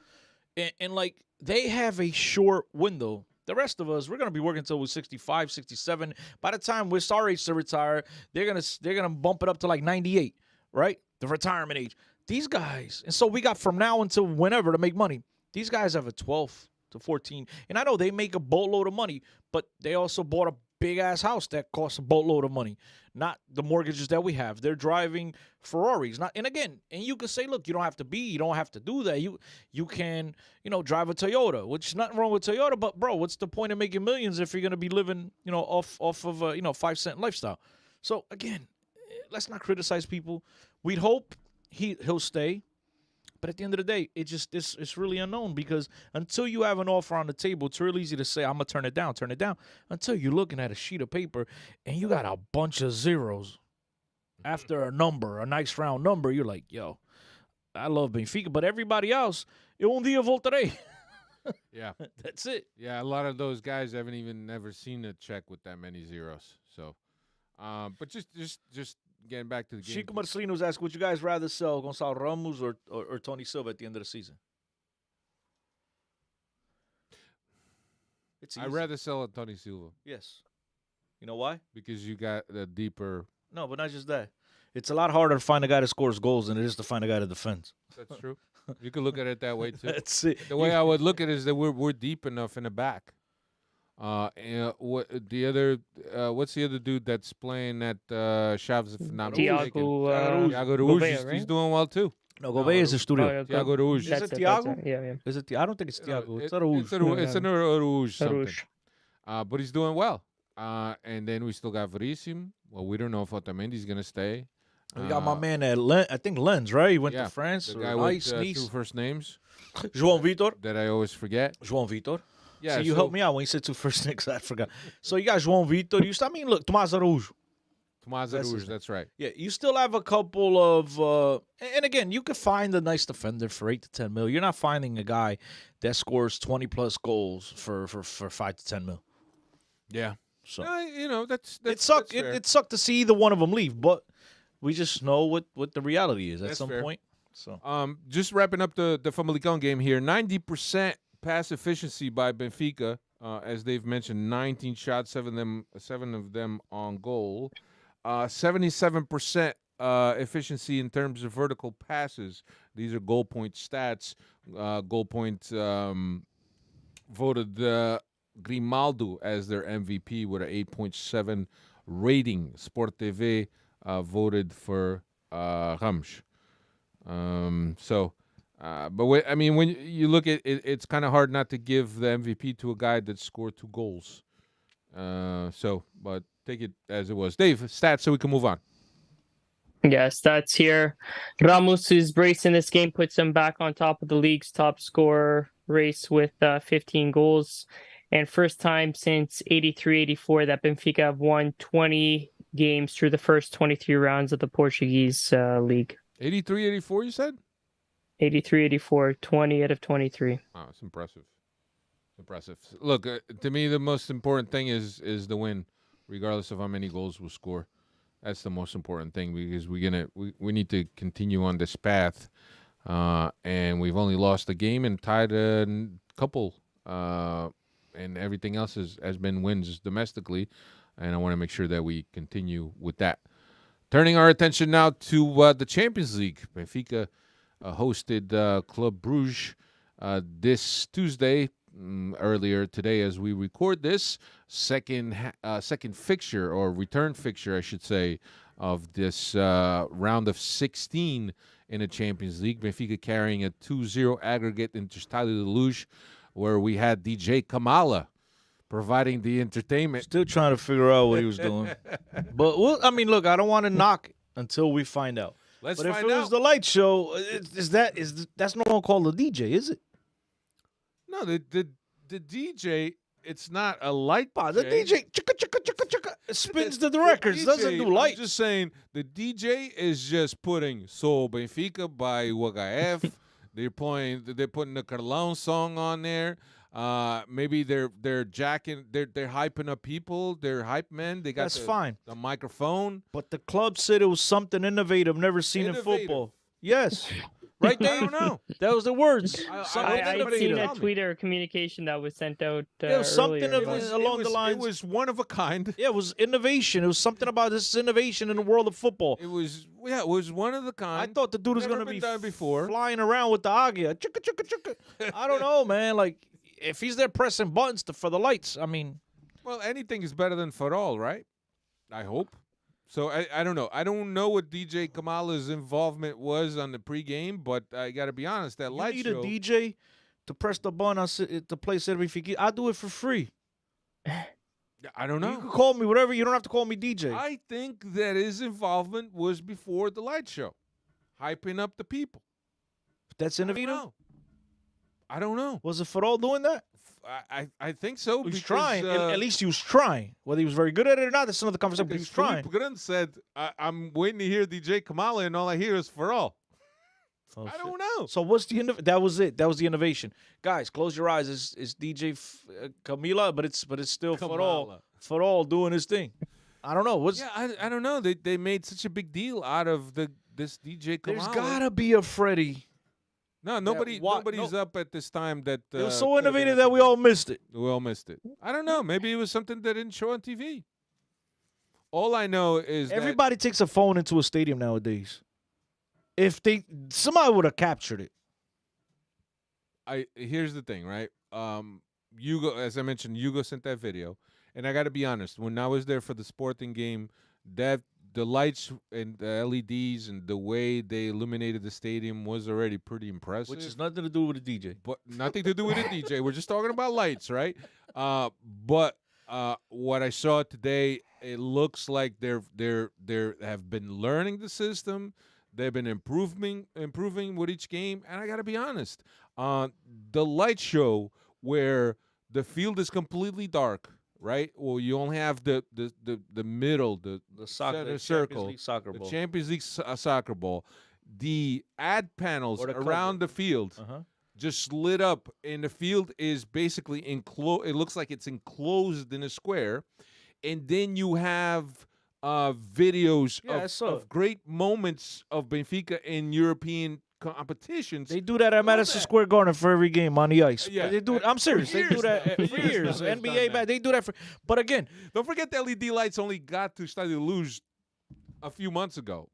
And like, they have a short window. The rest of us, we're going to be working until we're 65, 67. By the time we're our age to retire, they're gonna bump it up to like 98, right? The retirement age. These guys, and so we got from now until whenever to make money. These guys have a 12 to 14. And I know they make a boatload of money, but they also bought a big-ass house that costs a boatload of money. Not the mortgages that we have. They're driving Ferraris. And you can say, look, you don't have to do that. You can, drive a Toyota, which is nothing wrong with Toyota, but, bro, what's the point of making millions if you're going to be living, off of a, 5-cent lifestyle? So, again, let's not criticize people. We'd hope he'll stay. But at the end of the day, it's really unknown because until you have an offer on the table, it's real easy to say, I'm going to turn it down. Until you're looking at a sheet of paper and you got a bunch of zeros after a number, a nice round number. You're like, yo, I love Benfica, but everybody else, un dia voltaré. Yeah. That's it. Yeah, a lot of those guys haven't even never seen a check with that many zeros. So But just getting back to the game. Chico Marcelino's asked, would you guys rather sell Gonçalo Ramos or Tony Silva at the end of the season? It's easy. I'd rather sell Tony Silva Yes. You know why? because you got the deeper. No, but not just that. It's a lot harder to find a guy that scores goals than it is to find a guy that defends. That's true. You could look at it that way too. That's it. The way I would look at it is that we're deep enough in the back. And what's the other dude that's playing at Chaves? If I'm not mistaken? Thiago Rouge. Gouveia, He's right? doing well too. No, Gouveia is a studio. Thiago Rouge. Is it That's Thiago? Yeah. Is it? I don't think it's Thiago. It's Araújo. It's an Rouge something. Rouge. But he's doing well. And then we still got Veríssimo. Well, we don't know if Otamendi's gonna stay. We got my man at I think Lens, right? He went Yeah, to France. the guy or with Nice, two Nice. first names João Vitor. that I always forget. João Vitor. Yeah, So you helped me out when you said two first names. I forgot. So you got João Vitor. Look, Tomás Araújo. Tomás That's his Rouge, name. that's right. Yeah, you still have a couple of, and again, you could find a nice defender for 8 to 10 mil. You're not finding a guy that scores 20 plus goals for 5 to 10 mil. Yeah. So That's it sucked. that's fair. It sucked to see either one of them leave, but we just know what the reality is at That's some fair. point. So Just wrapping up the Famalicão game here. 90% pass efficiency by Benfica, as they've mentioned. 19 shots, seven of them on goal. 77% efficiency in terms of vertical passes. These are goal point stats. Goal point voted Grimaldo as their MVP with an 8.7 rating. Sport TV voted for Ramos. When you look at it, it's kind of hard not to give the MVP to a guy that scored 2 goals. But take it as it was. Dave, stats so we can move on. Yeah, stats here. Ramos' brace in this game puts him back on top of the league's top scorer race with 15 goals. And first time since 83-84 that Benfica have won 20 games through the first 23 rounds of the Portuguese league. 83-84, you said? 83-84, 20 out of 23. Wow, it's impressive. Look, to me, the most important thing is the win, regardless of how many goals we'll score. That's the most important thing because we need to continue on this path. And we've only lost a game and tied a couple. And everything else has been wins domestically. And I want to make sure that we continue with that. Turning our attention now to the Champions League. Benfica hosted Club Brugge this Tuesday, earlier today as we record this. Second fixture, or return fixture, I should say, of this round of 16 in the Champions League. Benfica carrying a 2-0 aggregate into Estádio da Luz, where we had DJ Kamala providing the entertainment. still trying to figure out what he was doing. But look, I don't want to knock until we find out. Let's But if find it was out. the light show, that's no one called a DJ, is it? No, the DJ, it's not a light DJ. The DJ chicka, chicka, chicka, chicka, spins the The records, DJ, doesn't do I'm light. just saying, the DJ is just putting Sou Benfica by UHF. They're putting the Carlão song on there. Maybe they're jacking, they're hyping up people. They're hype men. They got That's fine. the microphone. But the club said it was something innovative, never seen Innovative. in football. Yes. Right, I Dave? don't know. That was the words. I Something seen a innovative. tweet or communication that was sent out It was something earlier, of but- it along the lines. It was one of a kind. Yeah, it was innovation. It was something about this innovation in the world of football. It was one of the kind. I thought the dude was Never going to been be done before. flying around with the Agia. Chicka, chicka, chicka. I don't know, man. Like, if he's there pressing buttons for the lights, I mean, Well, anything is better than Farol, right? I hope. So I don't know. I don't know what DJ Kamala's involvement was on the pregame, but I got to be honest, that you light need show. a DJ to press the button to play Benfica. I'll do it for free. I don't know. You can call me whatever. You don't have to call me DJ. I think that his involvement was before the light show, hyping up the people. That's I don't innovative. know. I don't know. Was it Farol doing that? I think so. He was because, trying. At least he was trying. Whether he was very good at it or not, that's another conversation. But he was trying. Philippe Grun said, I'm waiting to hear DJ Kamala, and all I hear is Farol. Oh, I shit. don't know. So what's the that was it. That was the innovation. Guys, close your eyes. It's DJ Camila, but it's still Farol. Kamala. Farol doing his thing. I don't know. Yeah, I don't know. They made such a big deal out of this DJ Kamala. There's gotta be a Freddie. No, nobody's up at this time that It was so could've been innovative at that the we game. all missed it. We all missed it. I don't know. Maybe it was something that didn't show on TV. All I know is Everybody takes a phone into a stadium nowadays. If somebody would have captured it. Here's the thing, right? Hugo, as I mentioned, Hugo sent that video, and I got to be honest. When I was there for the Sporting game, that the lights and the LEDs and the way they illuminated the stadium was already pretty impressive. Which has nothing to do with the DJ. But nothing to do with the DJ. We're just talking about lights, right? But what I saw today, it looks like they have been learning the system. They've been improving with each game, and I got to be honest. The light show where the field is completely dark, right? Well, you only have the middle, the center circle, the Champions League soccer ball. The ad panels around the field just lit up, and the field is basically enclosed. It looks like it's enclosed in a square, and then you have videos of great moments of Benfica in European competitions. They do that at Madison Square Garden for every game on the ice. Yeah, they do. I'm serious. They do that for years. NBA back. They do that for. But again, don't forget the LED lights only got to Stadio Luz a few months ago.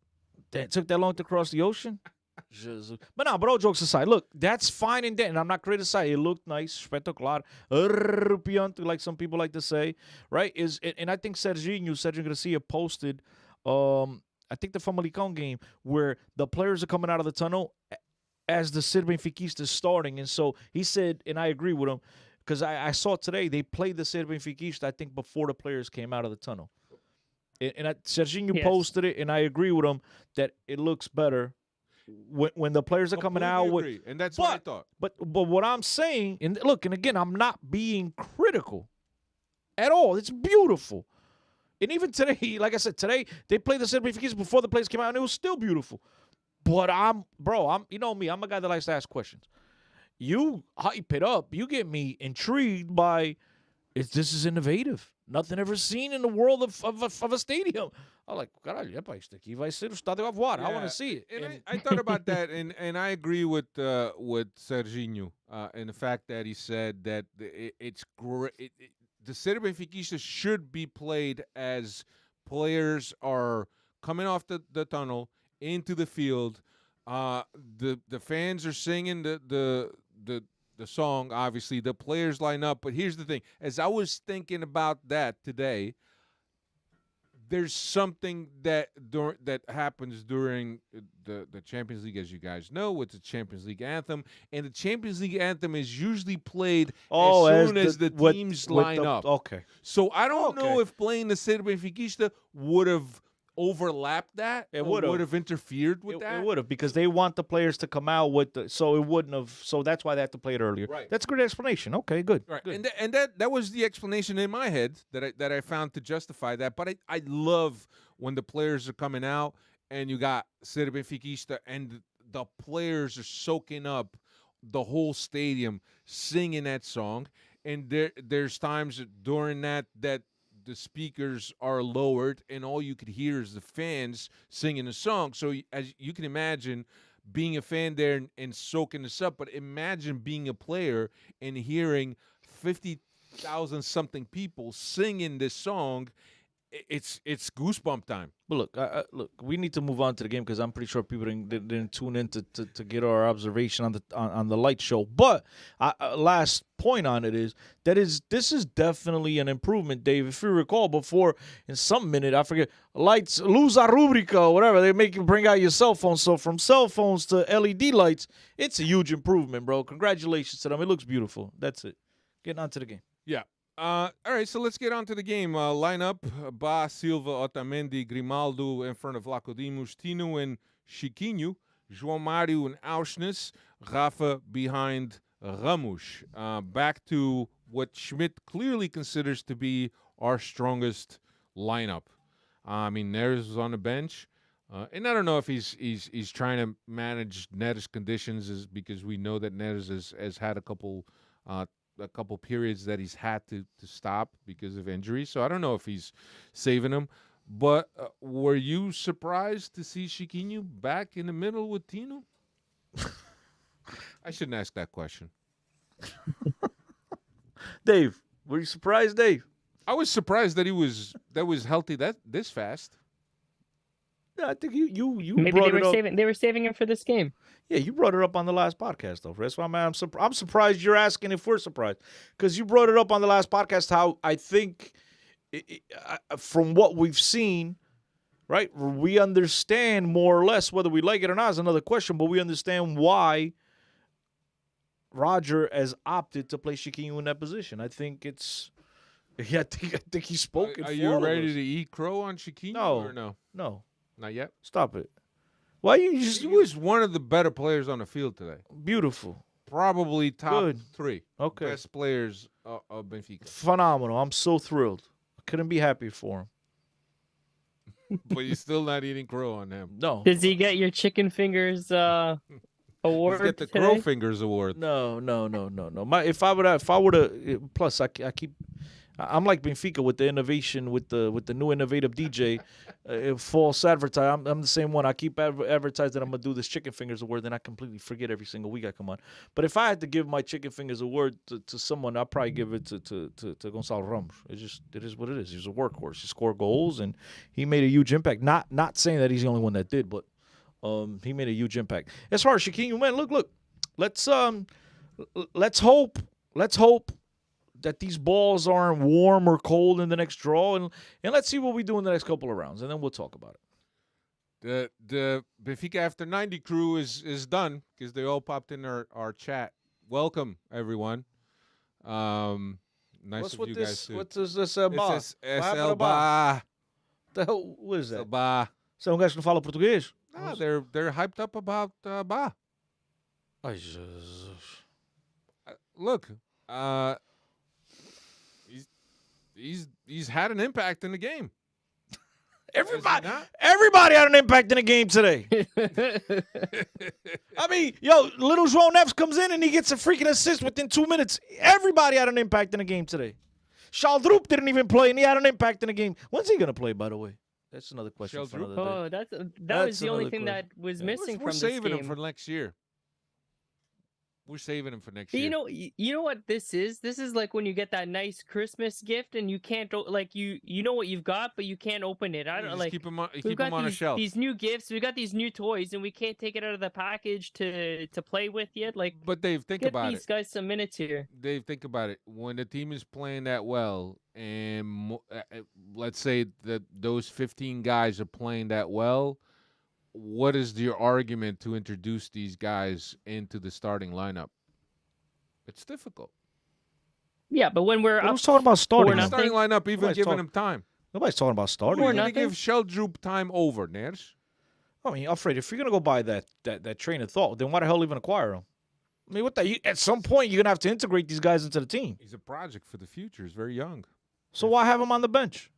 That took that long to cross the ocean. But no, but all jokes aside, look, that's fine and and I'm not criticizing. It looked nice, espetacular, like some people like to say, right? And I think Serginho Garcia posted, I think the Famalicão game where the players are coming out of the tunnel as the Ser Benfiquista is starting, and so he said, and I agree with him because I saw today they played the Ser Benfiquista I think before the players came out of the tunnel, and Serginho posted it, and I agree with him that it looks better. When the players are coming out with, and that's what I thought. But what I'm saying, and look, and again, I'm not being critical at all. It's beautiful. And even today, like I said, today they played the Benfica before the players came out, and it was still beautiful. But I'm you know me, I'm a guy that likes to ask questions. You hype it up, you get me intrigued by this is innovative. Nothing ever seen in the world of a stadium. I'm like, caralho, isto aqui vai ser o estádio a voar. I want to see it. And I thought about that, and I agree with Serginho and the fact that he said that it's great. The Ser Benfiquista should be played as players are coming off the tunnel into the field. The fans are singing the song, obviously. The players line up. But here's the thing. As I was thinking about that today, there's something that happens during the Champions League, as you guys know, with the Champions League anthem. And the Champions League anthem is usually played as soon as the teams line up. Okay. So I don't know if playing the Ser Benfiquista would have overlapped that. It would have interfered with that. It would have, because they want the players to come out with so it wouldn't have. So that's why they had to play it earlier. Right. That's a good explanation. Okay, good. Right. Good. And that was the explanation in my head that I found to justify that. But I love when the players are coming out and you got Ser Benfiquista and the players are soaking up the whole stadium singing that song. And there's times during that the speakers are lowered and all you could hear is the fans singing the song. So as you can imagine being a fan there and soaking this up, but imagine being a player and hearing 50,000 something people singing this song. It's goosebump time. But look, we need to move on to the game because I'm pretty sure people didn't tune in to get our observation on the light show. But last point on it is this is definitely an improvement, Dave. If you recall, before in some minute, I forget, lights, luz a rubrica or whatever, they make you bring out your cell phone. So from cell phones to LED lights, it's a huge improvement, bro. Congratulations to them. It looks beautiful. That's it. Getting on to the game. Yeah. All right, so let's get on to the game. Lineup: Ba, Silva, Otamendi, Grimaldo in front of Lacodimos, Tino and Chiquinho, João Mário and Auschnitz, Rafa behind Ramos. Back to what Schmidt clearly considers to be our strongest lineup. I mean, Neres was on the bench, and I don't know if he's trying to manage Neres' conditions, because we know that Neres has had a couple a couple periods that he's had to stop because of injury. So I don't know if he's saving him. But were you surprised to see Chiquinho back in the middle with Tino? I shouldn't ask that question. Dave, were you surprised, Dave? I was surprised that he was healthy this fast. Yeah, I think you Maybe brought they it were up. saving. They were saving him for this game. Yeah, you brought it up on the last podcast, though. That's why I'm surprised you're asking if we're surprised, because you brought it up on the last podcast. How I think, from what we've seen, right, we understand more or less, whether we like it or not is another question, but we understand why Roger has opted to play Chiquinho in that position. I think it's. Yeah, I think he's spoken. Are for you all of ready us. to eat crow on Chiquinho No. or no? No, Not yet. stop it. Why you just He was one of the better players on the field today. beautiful? Probably top Good. 3 Okay. best players of Benfica. Phenomenal. I'm so thrilled. I couldn't be happy for him. But you're still not eating crow on him. No. Does he get your chicken fingers award He's got the today? Crow Fingers Award. No. If I would have, plus I'm like Benfica with the innovation, with the new innovative DJ, false advertise. I'm the same one. I keep advertising that I'm gonna do this chicken fingers award, then I completely forget every single week I come on. But if I had to give my chicken fingers award to someone, I'd probably give it to Gonçalo Ramos. It is what it is. He's a workhorse. He scored goals and he made a huge impact. Not saying that he's the only one that did, but he made a huge impact. As far as Chiquinho, man, look. Let's hope that these balls aren't warm or cold in the next draw, and let's see what we do in the next couple of rounds, and then we'll talk about it. The Benfica After 90 crew is done because they all popped in our chat. Welcome, everyone. Nice What's of with you this? guys to... What's this? It Ba? says What happened SL to Ba? Ba. The hell? What is SL that? Ba. São gajos que não falam português? Ah, they're hyped up about Ba. Ai, Jesus. Look, he's had an impact in the game. Everybody had an impact in the game today. I mean, little João Neves comes in and he gets a freaking assist within 2 minutes. Everybody had an impact in the game today. Schaldrup didn't even play, and he had an impact in the game. When's he going to play, by the way? That's another question for another day. Oh, that That's was the only another thing question. that was missing We're from this saving game. him for next year. We're saving him for next But year. you know what this is? This is like when you get that nice Christmas gift and you can't you know what you've got, but you can't open it. I You don't just like. keep him on, We've keep got him on a shelf. these new gifts. We got these new toys, and we can't take it out of the package to play with yet. Like, But Dave, think give about these it. guys some minutes here. Dave, think about it. When the team is playing that well, and let's say that those 15 guys are playing that well, what is your argument to introduce these guys into the starting lineup? It's difficult. Yeah, but when we're up, Who's talking about starting? Or The him? nothing. starting lineup, even Nobody's giving talking- him time. Nobody's talking about starting. Who are Or you going to nothing. give Sheldrup time over, Ners? I mean, Alfred, if you're going to go by that train of thought, then why the hell even acquire him? I mean, at some point, you're going to have to integrate these guys into the team. He's a project for the future. He's very young. So why have him on the bench?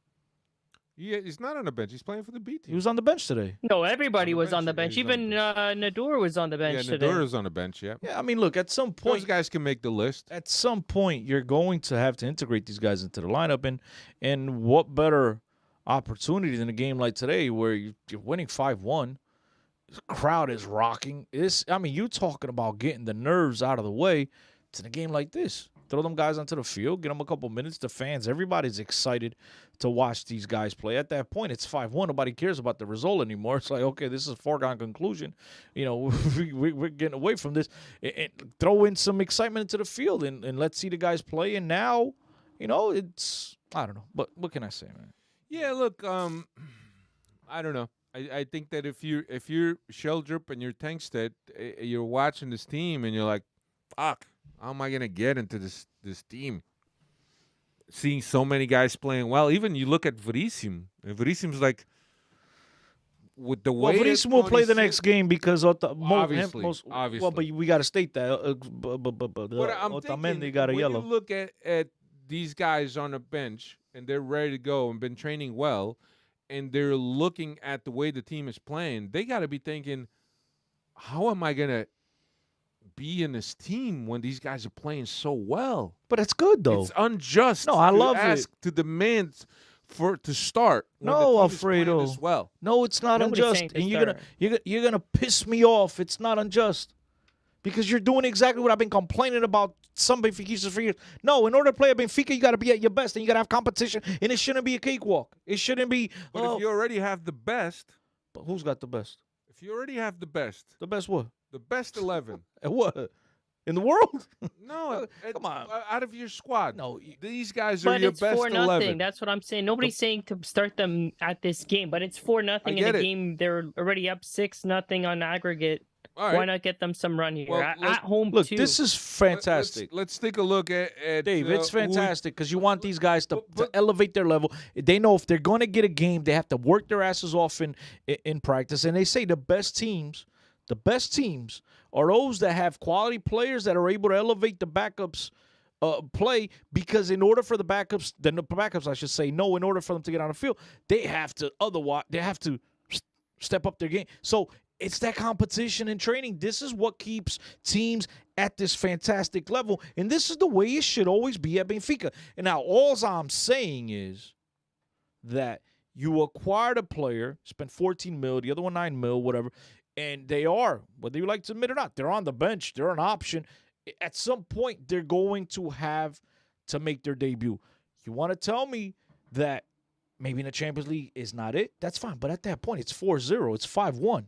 He's not on the bench. He's playing for the B He team. was on the bench today. no, everybody On the was on the bench, bench. yeah, he's on the Even Nador was on the bench Yeah, today. Nadura's on the bench, yeah. Yeah, I mean, look, at some Those point, guys can make the list. at some point, you're going to have to integrate these guys into the lineup. And what better opportunity than a game like today where you're winning 5-1, the crowd is rocking. You're talking about getting the nerves out of the way to a game like this. Throw them guys onto the field, get them a couple minutes. The fans, everybody's excited to watch these guys play. At that point, it's 5-1. Nobody cares about the result anymore. It's like, okay, this is a foregone conclusion. We're getting away from this. And throw in some excitement into the field and let's see the guys play. And now, it's, I don't know. But what can I say, man? Yeah, look, I don't know. I think that if you're Sheldrup and you're Tankstead, you're watching this team and you're like, fuck, how am I gonna get into this team? Seeing so many guys playing well. Even you look at Veríssimo. And Veríssimo's like, with the way Veríssimo will play the next game because Obviously. Well, but we got to state that. But I'm Otamendi thinking, got a when yellow. you look at these guys on the bench and they're ready to go and been training well, and they're looking at the way the team is playing, they got to be thinking, how am I going to be in this team when these guys are playing so well. But it's good though. It's unjust. No, I to love ask, it. To demand to start. When No, the team is playing Alfredo. this well. No, it's not Nobody's unjust, saying to and you're gonna piss me off. It's not unjust because you're doing exactly what I've been complaining about some Benfiquistas for years. No, in order to play at Benfica, you got to be at your best, and you got to have competition, and it shouldn't be a cakewalk. It shouldn't be. But if you already have the best, But who's got the best? if you already have the best What? the best 11, At what? In the world? no, Come on. out of your squad, No, these guys are But your it's best 4-0. 11. That's what I'm saying. Nobody's saying to start them at this game, but it's 4-0 in get a it. game. They're already up 6-0 on aggregate. All right. Why not get them some run here Well, at let's- home Look, too? this is fantastic. Let's take a look at Dave, it's who we- fantastic because you want these guys to but- elevate their level. They know if they're going to get a game, they have to work their asses off in practice. And they say the best teams are those that have quality players that are able to elevate the backups play, because in order for the backups, I should say, in order for them to get on the field, they have to step up their game. So it's that competition and training. This is what keeps teams at this fantastic level, and this is the way it should always be at Benfica. And now all I'm saying is that you acquired a player, spent 14 mil, the other one 9 mil, whatever, and they are, whether you like to admit it or not, they're on the bench, they're an option. At some point, they're going to have to make their debut. You want to tell me that maybe in the Champions League is not it? That's fine, but at that point, it's 4-0, it's 5-1.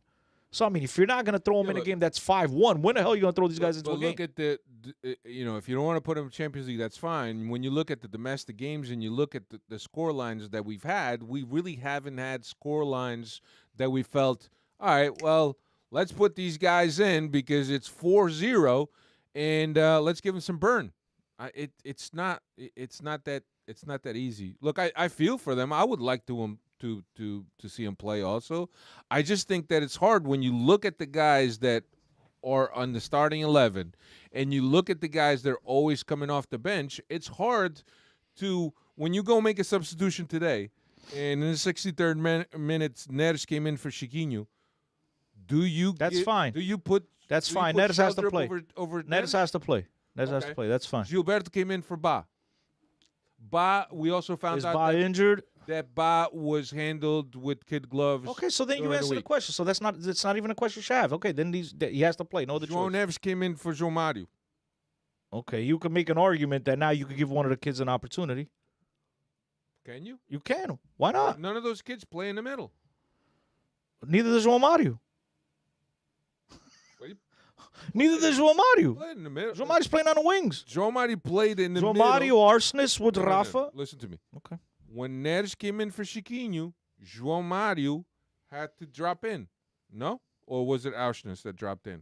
So, I mean, if you're not going to throw them in a game that's 5-1, when the hell are you going to throw these guys into a game? Look at if you don't want to put them in Champions League, that's fine. When you look at the domestic games and you look at the score lines that we've had, we really haven't had score lines that we felt, all right, well, let's put these guys in because it's 4-0 and let's give them some burn. It's not that easy. Look, I feel for them. I would like to see him play also. I just think that it's hard when you look at the guys that are on the starting 11 and you look at the guys that are always coming off the bench. It's hard to, when you go make a substitution today and in the 63rd minute Neres came in for Chiquinho, That's fine. Do you put That's do you fine. put Neres has to Sheldrup play. over Neres has to play. Neres has to play. That's fine. Gilberto came in for Ba. We also found Is out Ba that injured? Ba was handled with kid gloves. Okay, so then you during answer the week. question. So that's not even a question you should have. Okay, then he has to play. No other João choice. Neves came in for João Mario. Okay, you can make an argument that now you could give one of the kids an opportunity. Can you? You can. Why not? None of those kids play in the middle. Neither does João Mario. Well, he Neither does João Mario. played in the middle. João Mario's playing on the wings. João Mario played in the João middle. Mario, Arsenis with No, no, no. Rafa. Listen to me. Okay. When Neres came in for Chiquinho, João Mario had to drop in. No? Or was it Auschwitz that dropped in?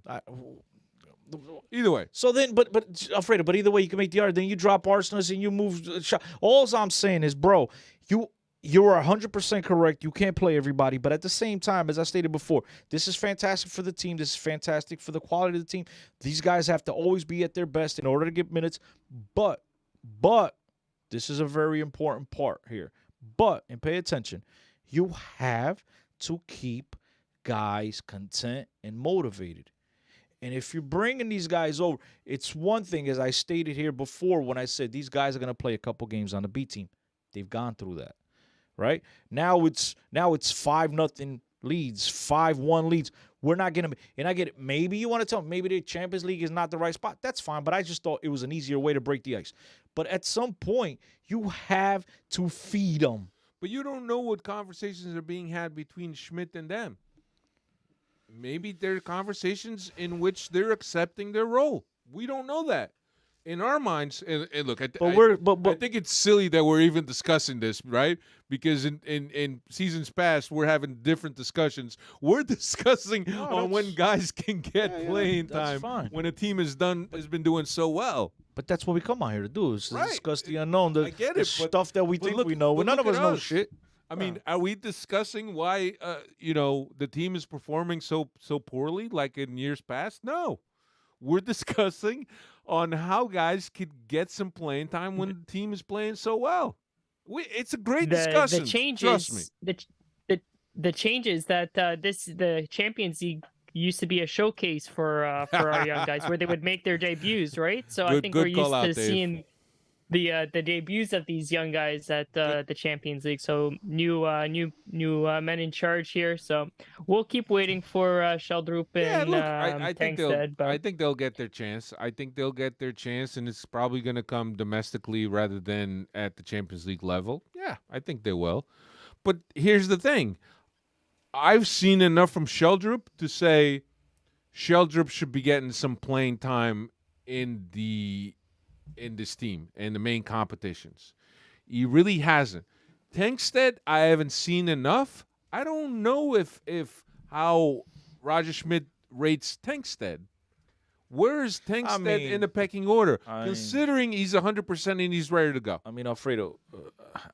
Either way. So then, but Alfredo, but either way, you can make the argument. Then you drop Arsenal and you move. All I'm saying is, bro, you are 100% correct. You can't play everybody, but at the same time, as I stated before, this is fantastic for the team. This is fantastic for the quality of the team. These guys have to always be at their best in order to get minutes. But this is a very important part here. And pay attention, you have to keep guys content and motivated. And if you're bringing these guys over, it's one thing, as I stated here before when I said these guys are going to play a couple games on the B team. They've gone through that, right? Now it's 5-0 leads, 5-1 leads. We're not going to – and I get it. Maybe you want to tell me maybe the Champions League is not the right spot. That's fine, but I just thought it was an easier way to break the ice. But at some point, you have to feed them. But you don't know what conversations are being had between Schmidt and them. Maybe there are conversations in which they're accepting their role. We don't know that. In our minds, and look, I think it's silly that we're even discussing this, right? Because in seasons past, we're having different discussions. We're discussing on when guys can get playing time when a team has been doing so well. But that's what we come out here to do, is to Right. discuss the unknown, I get it, stuff that we think look- we know. but But none of look us at know us. shit. I mean, are we discussing why the team is performing so poorly like in years past? No. We're discussing on how guys could get some playing time when the team is playing so well. It's a great discussion. The changes, Trust me. the changes that the Champions League used to be a showcase for our young guys where they would make their debuts, right? So I Good- think good we're used call out, to Dave. seeing the debuts of these young guys at the Champions League. So new men in charge here. So we'll keep waiting for Sheldrup Yeah, and look, I think Tankstead, but I think they'll get their chance. I think they'll get their chance, and it's probably going to come domestically rather than at the Champions League level. Yeah, I think they will. But here's the thing: I've seen enough from Sheldrup to say Sheldrup should be getting some playing time in this team in the main competitions. He really hasn't. Tankstead, I haven't seen enough. I don't know if how Roger Schmidt rates Tankstead. Where is Tankstead in the pecking order? Considering he's 100% and he's ready to go. I mean, Alfredo,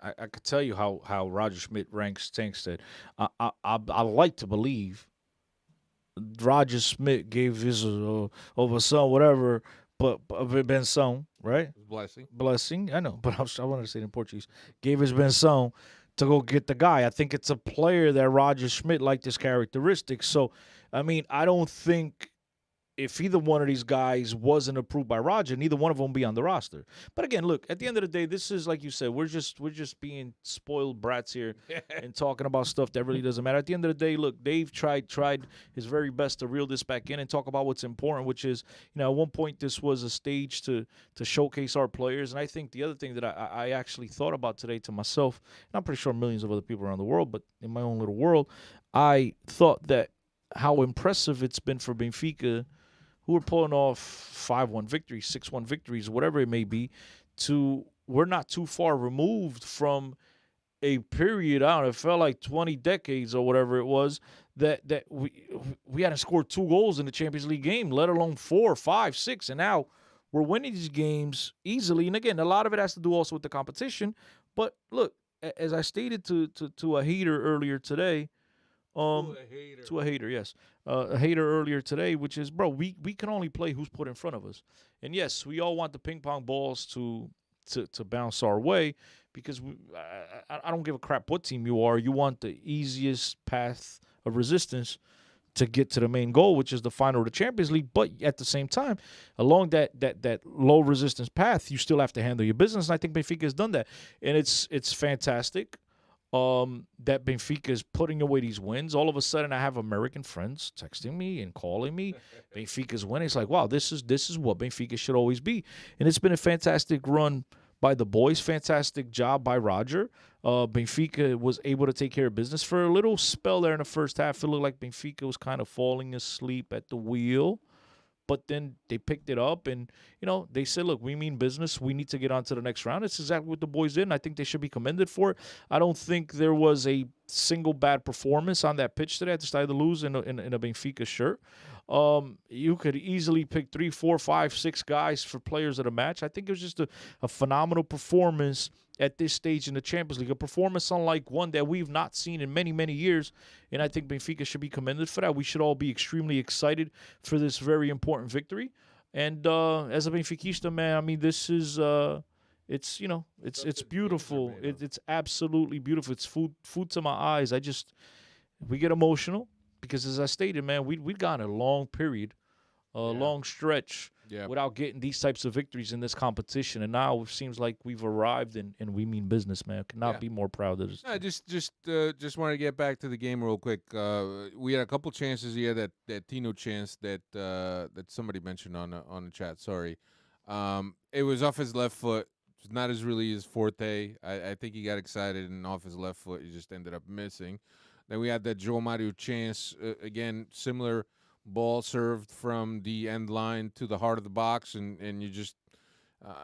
I could tell you how Roger Schmidt ranks Tankstead. I like to believe Roger Schmidt gave his over son whatever, but benção, right? Blessing. I know, but I wanted to say it in Portuguese. Gave his benção to go get the guy. I think it's a player that Roger Schmidt liked his characteristics. So, I mean, I don't think if either one of these guys wasn't approved by Roger, neither one of them would be on the roster. But again, look, at the end of the day, this is like you said, we're just being spoiled brats here and talking about stuff that really doesn't matter. At the end of the day, look, Dave tried his very best to reel this back in and talk about what's important, which is, at one point this was a stage to showcase our players. And I think the other thing that I actually thought about today to myself, and I'm pretty sure millions of other people around the world, but in my own little world, I thought that how impressive it's been for Benfica, who are pulling off 5-1 victories, 6-1 victories, whatever it may be, we're not too far removed from a period, I don't know, it felt like 20 decades or whatever it was, that we hadn't scored 2 goals in the Champions League game, let alone 4, 5, 6, and now we're winning these games easily. And again, a lot of it has to do also with the competition. But look, as I stated to a hater earlier today, to a hater, yes. A hater earlier today, which is, bro, we can only play who's put in front of us. And yes, we all want the ping pong balls to bounce our way because I don't give a crap what team you are. You want the easiest path of resistance to get to the main goal, which is the final of the Champions League. But at the same time, along that low resistance path, you still have to handle your business. And I think Benfica has done that. And it's fantastic. That Benfica is putting away these wins. All of a sudden, I have American friends texting me and calling me. Benfica's winning. It's like, wow, this is what Benfica should always be. And it's been a fantastic run by the boys. Fantastic job by Roger. Benfica was able to take care of business for a little spell there in the first half. It looked like Benfica was kind of falling asleep at the wheel. But then they picked it up and, they said, look, we mean business. We need to get on to the next round. It's exactly what the boys did, and I think they should be commended for it. I don't think there was a single bad performance on that pitch today. I decided to lose in a Benfica shirt. You could easily pick 3, 4, 5, 6 guys for players of the match. I think it was just a phenomenal performance at this stage in the Champions League, a performance unlike one that we've not seen in many, many years, and I think Benfica should be commended for that. We should all be extremely excited for this very important victory. And as a Benfiquista, man, I mean, this is it's beautiful. It's absolutely beautiful. It's food to my eyes. We get emotional because, as I stated, man, we've gone a long period, long stretch without getting these types of victories in this competition, and now it seems like we've arrived, and we mean business, man. Could not be more proud of this. I just want to get back to the game real quick. We had a couple chances here. That Tino chance that somebody mentioned on the chat. Sorry, it was off his left foot. It's not really his forte. I think he got excited and off his left foot, he just ended up missing. Then we had that Joe Mario chance again, similar. Ball served from the end line to the heart of the box, and you just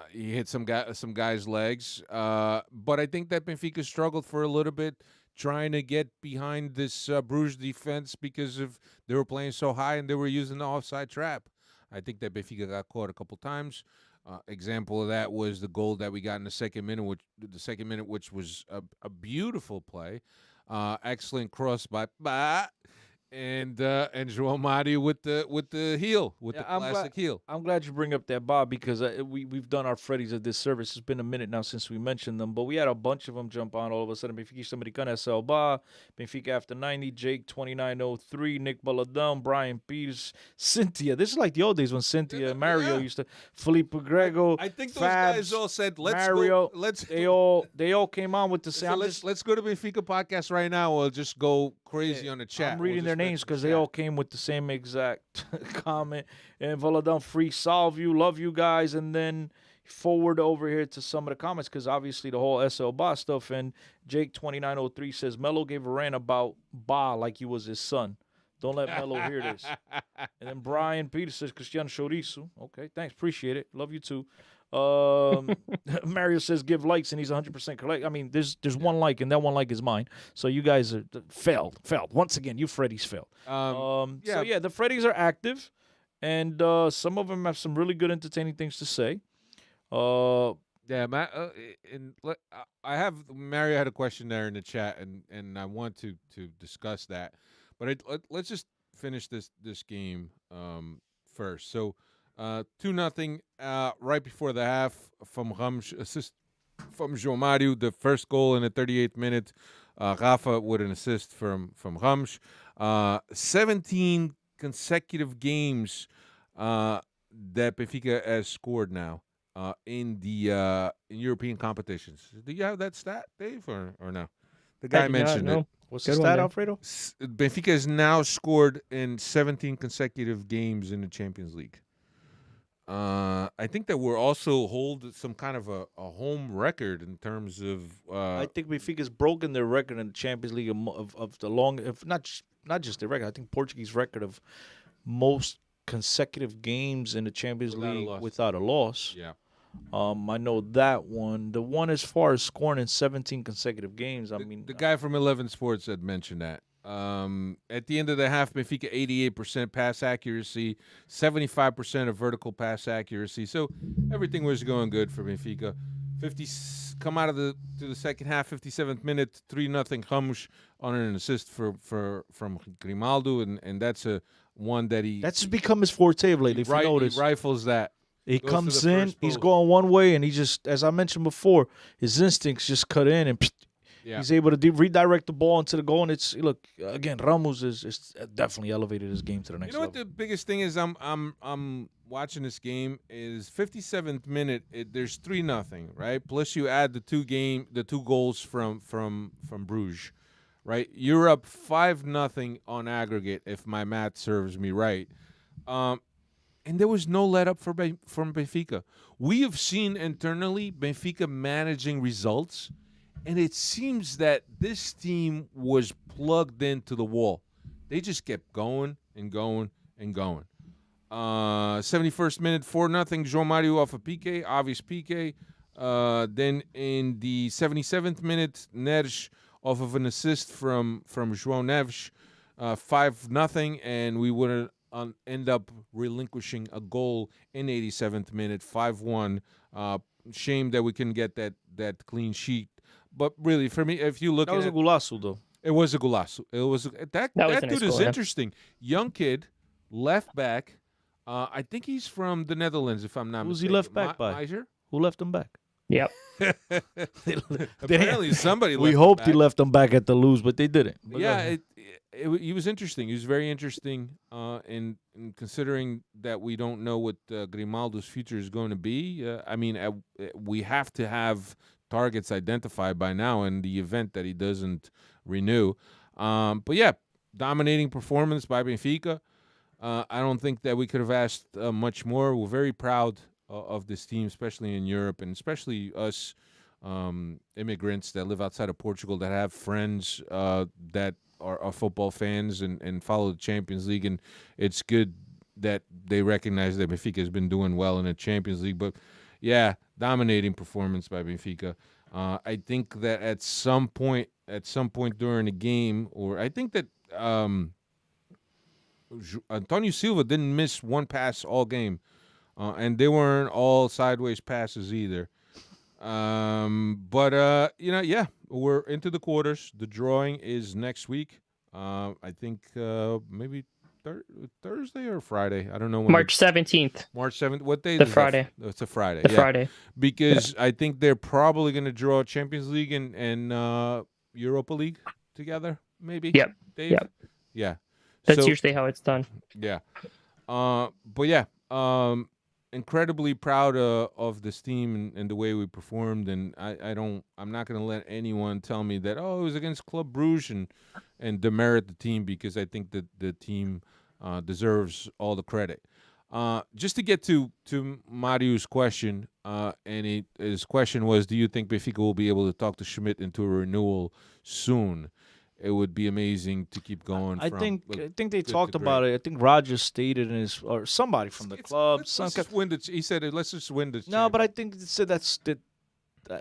he hit some guy's legs. But I think that Benfica struggled for a little bit trying to get behind this Bruges defense because they were playing so high and they were using the offside trap. I think that Benfica got caught a couple times. Example of that was the goal that we got in the second minute, which was a beautiful play. Excellent cross by and João Mario with the heel, with the classic heel. I'm glad you bring up that, Bob, because we've done our Freddies a disservice. It's been a minute now since we mentioned them, but we had a bunch of them jump on all of a sudden. Benfica Americana, SL Ba, Benfica After 90, Jake 2903, Nick Balladon, Brian Peters, Cynthia. This is like the old days when Cynthia and Mario used to, Felipe Grego. I think those Fabs, guys all said, "Let's Mario, go." They all came on with the same. Let's go to Benfica podcast right now. We'll just go crazy on the chat. I'm reading their names because they all came with the same exact comment. And Valadon, free solve you, love you guys, and then forward over here to some of the comments because obviously the whole SL Ba stuff. And Jake 2903 says Melo gave a rant about Ba like he was his son. Don't let Melo hear this. And then Brian Peters says Cristiano Chorizo. Okay, thanks, appreciate it. Love you too. Mario says give likes and he's 100% correct. I mean, there's one like and that one like is mine. So you guys are failed. Once again, you Freddies failed. So yeah, the Freddies are active, and some of them have some really good, entertaining things to say. Mario had a question there in the chat, and I want to discuss that, but let's just finish this game first. So. 2-0 right before the half from Ramos, assist from João Mario, the first goal in the 38th minute. Rafa with an assist from Ramos. 17 consecutive games that Benfica has scored now in the in European competitions. Do you have that stat, Dave, or no? The guy mentioned it. What's the stat, Alfredo? Benfica has now scored in 17 consecutive games in the Champions League. I think that we're also hold some kind of a home record in terms of. I think Benfica's broken their record in the Champions League of the long, if not just their record. I think Portuguese record of most consecutive games in the Champions League without a loss. Yeah. I know that one. The one as far as scoring in 17 consecutive games. The guy from 11 Sports had mentioned that. At the end of the half, Benfica 88% pass accuracy, 75% of vertical pass accuracy. So everything was going good for Benfica. Come out of to the second half, 57th minute, 3-0 Ramos on an assist from Grimaldo, and that's one that that's become his forte lately. If you notice, he rifles that. He comes in, he's going one way, and he just, as I mentioned before, his instincts just cut in and. Yeah. He's able to redirect the ball into the goal, and it's again Ramos is definitely elevated his game to the next level. You know what the biggest thing is? I'm watching this game is 57th minute. There's 3-0, right? Plus you add the two goals from Bruges, right? You're up 5-0 on aggregate if my math serves me right. And there was no let up from Benfica. We have seen internally Benfica managing results. And it seems that this team was plugged into the wall. They just kept going and going and going. 71st minute, 4-0, João Mario off a PK, obvious PK. Then in the 77th minute, Neres off of an assist from João Neves, 5-0, and we would end up relinquishing a goal in 87th minute, 5-1. Shame that we couldn't get that clean sheet. But really, for me, if you look at it. That was a golazo, though. It was a golazo. It was that dude is interesting. Young kid, left back. I think he's from the Netherlands, if I'm not mistaken. Who's he left back by? Meijer? Who left him back? Yep. Apparently, somebody left We him hoped back. he left him back at the lose, but they didn't. But yeah, he was interesting. He was very interesting in considering that we don't know what Grimaldo's future is going to be. We have to have targets identified by now in the event that he doesn't renew. But yeah, dominating performance by Benfica. I don't think that we could have asked much more. We're very proud of this team, especially in Europe, and especially us immigrants that live outside of Portugal that have friends that are football fans and follow the Champions League. And it's good that they recognize that Benfica has been doing well in the Champions League. But yeah, dominating performance by Benfica. I think that at some point during the game, or I think that Antonio Silva didn't miss one pass all game, and they weren't all sideways passes either. But we're into the quarters. The drawing is next week. I think maybe Thursday or Friday. I don't know when. March 17th. March 7th. What day? The is Friday. That? It's a Friday. The yeah. Friday. Because I think they're probably going to draw Champions League and Europa League together. Maybe. Yep. Dave? Yep. Yeah. That's So- usually how it's done. Yeah. But yeah, incredibly proud of this team and the way we performed. And I'm not going to let anyone tell me that, oh, it was against Club Brugge and demerit the team, because I think that the team deserves all the credit. Just to get to Mario's question, and his question was, do you think Benfica will be able to talk to Schmidt into a renewal soon? It would be amazing to keep going. I from think good they to talked great. about it. I think Roger stated in his, or somebody from the club. Let's just win the. He said, "Let's just win the." No, but I think it said that. I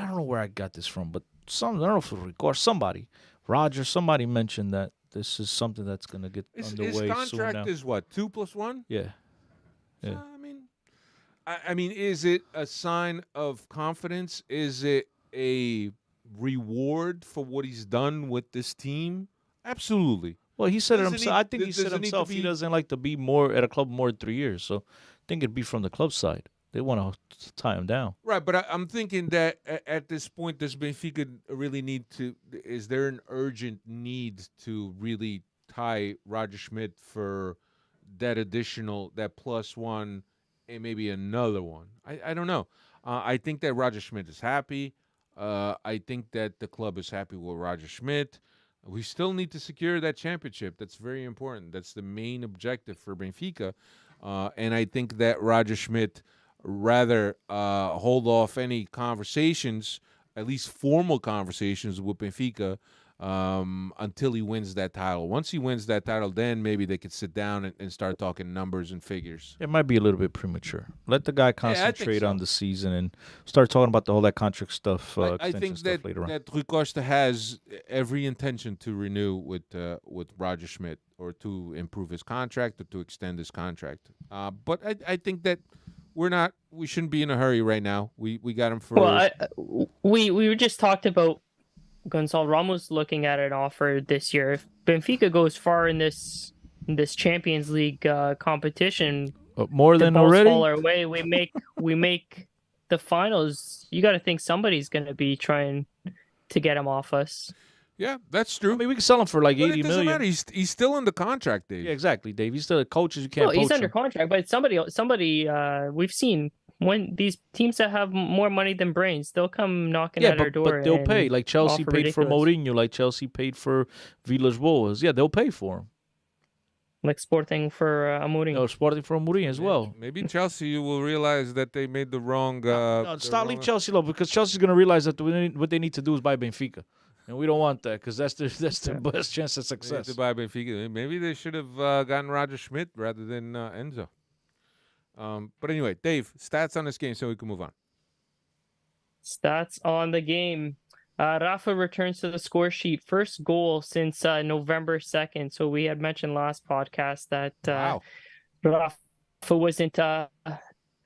don't know where I got this from, but I don't know if it was Ricord, somebody, Roger, somebody mentioned that this is something that's going to get underway his soon. contract Now. is what, 2+1? Yeah. Yeah. I mean, is it a sign of confidence? Is it a reward for what he's done with this team? Absolutely. Well, he said it Doesn't himself. he- I think he does said it need to himself he be- doesn't like to be more at a club more than 3 years. So I think it'd be from the club side. They want to tie him down. Right, but I'm thinking that at this point, does Benfica really need to? Is there an urgent need to really tie Roger Schmidt for that additional, that +1, and maybe another one? I don't know. I think that Roger Schmidt is happy. I think that the club is happy with Roger Schmidt. We still need to secure that championship. That's very important. That's the main objective for Benfica. And I think that Roger Schmidt rather hold off any conversations, at least formal conversations with Benfica, until he wins that title. Once he wins that title, then maybe they could sit down and start talking numbers and figures. It might be a little bit premature. Let the guy concentrate so. on the season and start talking about that contract stuff. I extension think stuff later on. that Rui Costa has every intention to renew with Roger Schmidt, or to improve his contract, or to extend his contract. But I think that we shouldn't be in a hurry right now. We got him for. Well, we were just talked about Gonçalo Ramos looking at an offer this year. If Benfica goes far in this Champions League competition, more the than balls already. fall our way. We make the finals. You got to think somebody's going to be trying to get him off us. Yeah, that's true. I mean, we can sell him for like But 80 it doesn't million. matter. He's still in the contract, Dave. Yeah, exactly, Dave. He's still a coach. You can't. No, he's poach under him. contract, but somebody. We've seen when these teams that have more money than brains, they'll come knocking Yeah, at our door. but they'll and pay. Like Chelsea offer paid for ridiculous. Mourinho, like Chelsea paid for Villas-Boas. Yeah, they'll pay for him. like Sporting for Mourinho. No, Sporting for Mourinho as well. Maybe Chelsea will realize that they made the wrong. No, stop, leave Chelsea alone, because Chelsea's going to realize that what they need to do is buy Benfica. And we don't want that, because that's the best chance of success. To buy Benfica. Maybe they should have gotten Roger Schmidt rather than Enzo. But anyway, Dave, stats on this game so we can move on. Stats on the game. Rafa returns to the score sheet. First goal since November 2nd. So we had mentioned last podcast that Wow. Rafa wasn't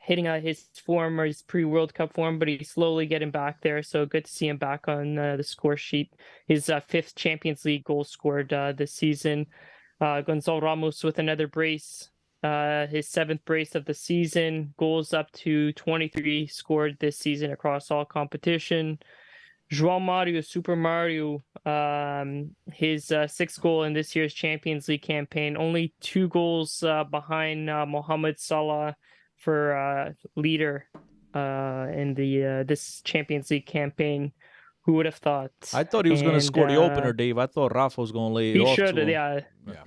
hitting his form or his pre-World Cup form, but he's slowly getting back there. So good to see him back on the score sheet. His fifth Champions League goal scored this season. Gonçalo Ramos with another brace. His seventh brace of the season. Goals up to 23 scored this season across all competition. João Mario, Super Mario, his sixth goal in this year's Champions League campaign. Only 2 goals behind Mohamed Salah for leader in this Champions League campaign. Who would have thought? I thought he was going to score the opener, Dave. I thought Rafa was going to lay it He off should, to him.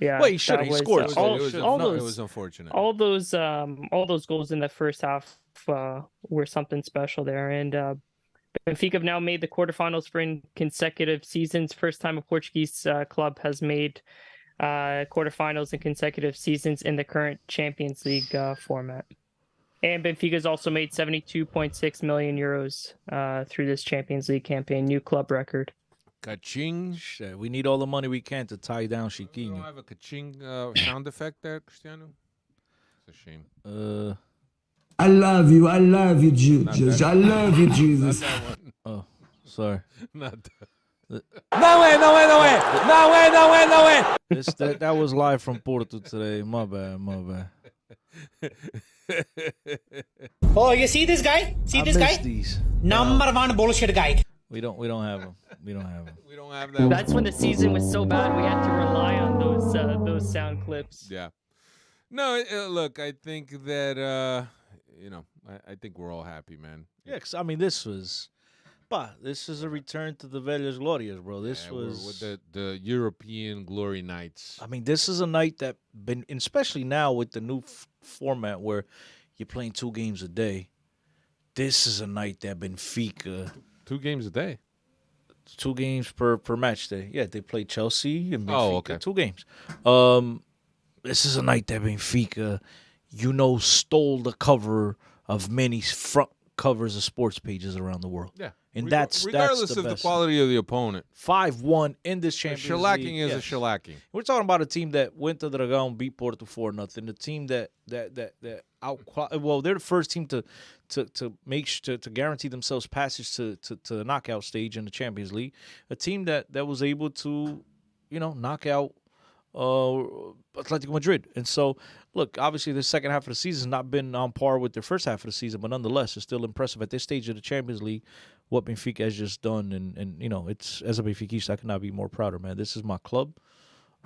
yeah. Well, he should. that He was, scored. It all was those unfortunate. all those goals in the first half were something special there. And Benfica have now made the quarterfinals for consecutive seasons. First time a Portuguese club has made quarterfinals in consecutive seasons in the current Champions League format. And Benfica's also made 72.6 million euros through this Champions League campaign, new club record. Ka-ching. Shit, we need all the money we can to tie down You don't Chiquinho. have a ka-ching sound effect there, Cristiano? It's a shame. I love you, Jesus. I love you, Jesus. That one. Oh, sorry. Not that. That was live from Porto today. My bad. Oh, you see this guy? See this guy? These. Number one bullshit guy. We don't have him. We don't have that. That's when the season was so bad we had to rely on those sound clips. Yeah. No, look, I think that I think we're all happy, man. Yeah, because I mean, this is a return to the Velhas Glorias, bro. This was with the European glory nights. I mean, this is a night that especially now with the new format where you're playing 2 games a day. This is a night that Benfica 2 games a day. 2 games per match day. Yeah, they play Chelsea and Benfica. Oh, okay. 2 games. This is a night that Benfica, stole the cover of many front covers of sports pages around the world. Yeah. And regardless that's the of best. The quality of the opponent. 5-1 in this Champions Shellacking League. is Yes. a shellacking. We're talking about a team that went to Dragão, beat Porto 4-0. The team that they're the first team to guarantee themselves passage to the knockout stage in the Champions League. A team that was able to, knock out Atletico Madrid. And so, look, obviously the second half of the season has not been on par with their first half of the season, but nonetheless, it's still impressive at this stage of the Champions League what Benfica has just done. And it's, as a Benfiquista, I could not be more prouder, man. This is my club.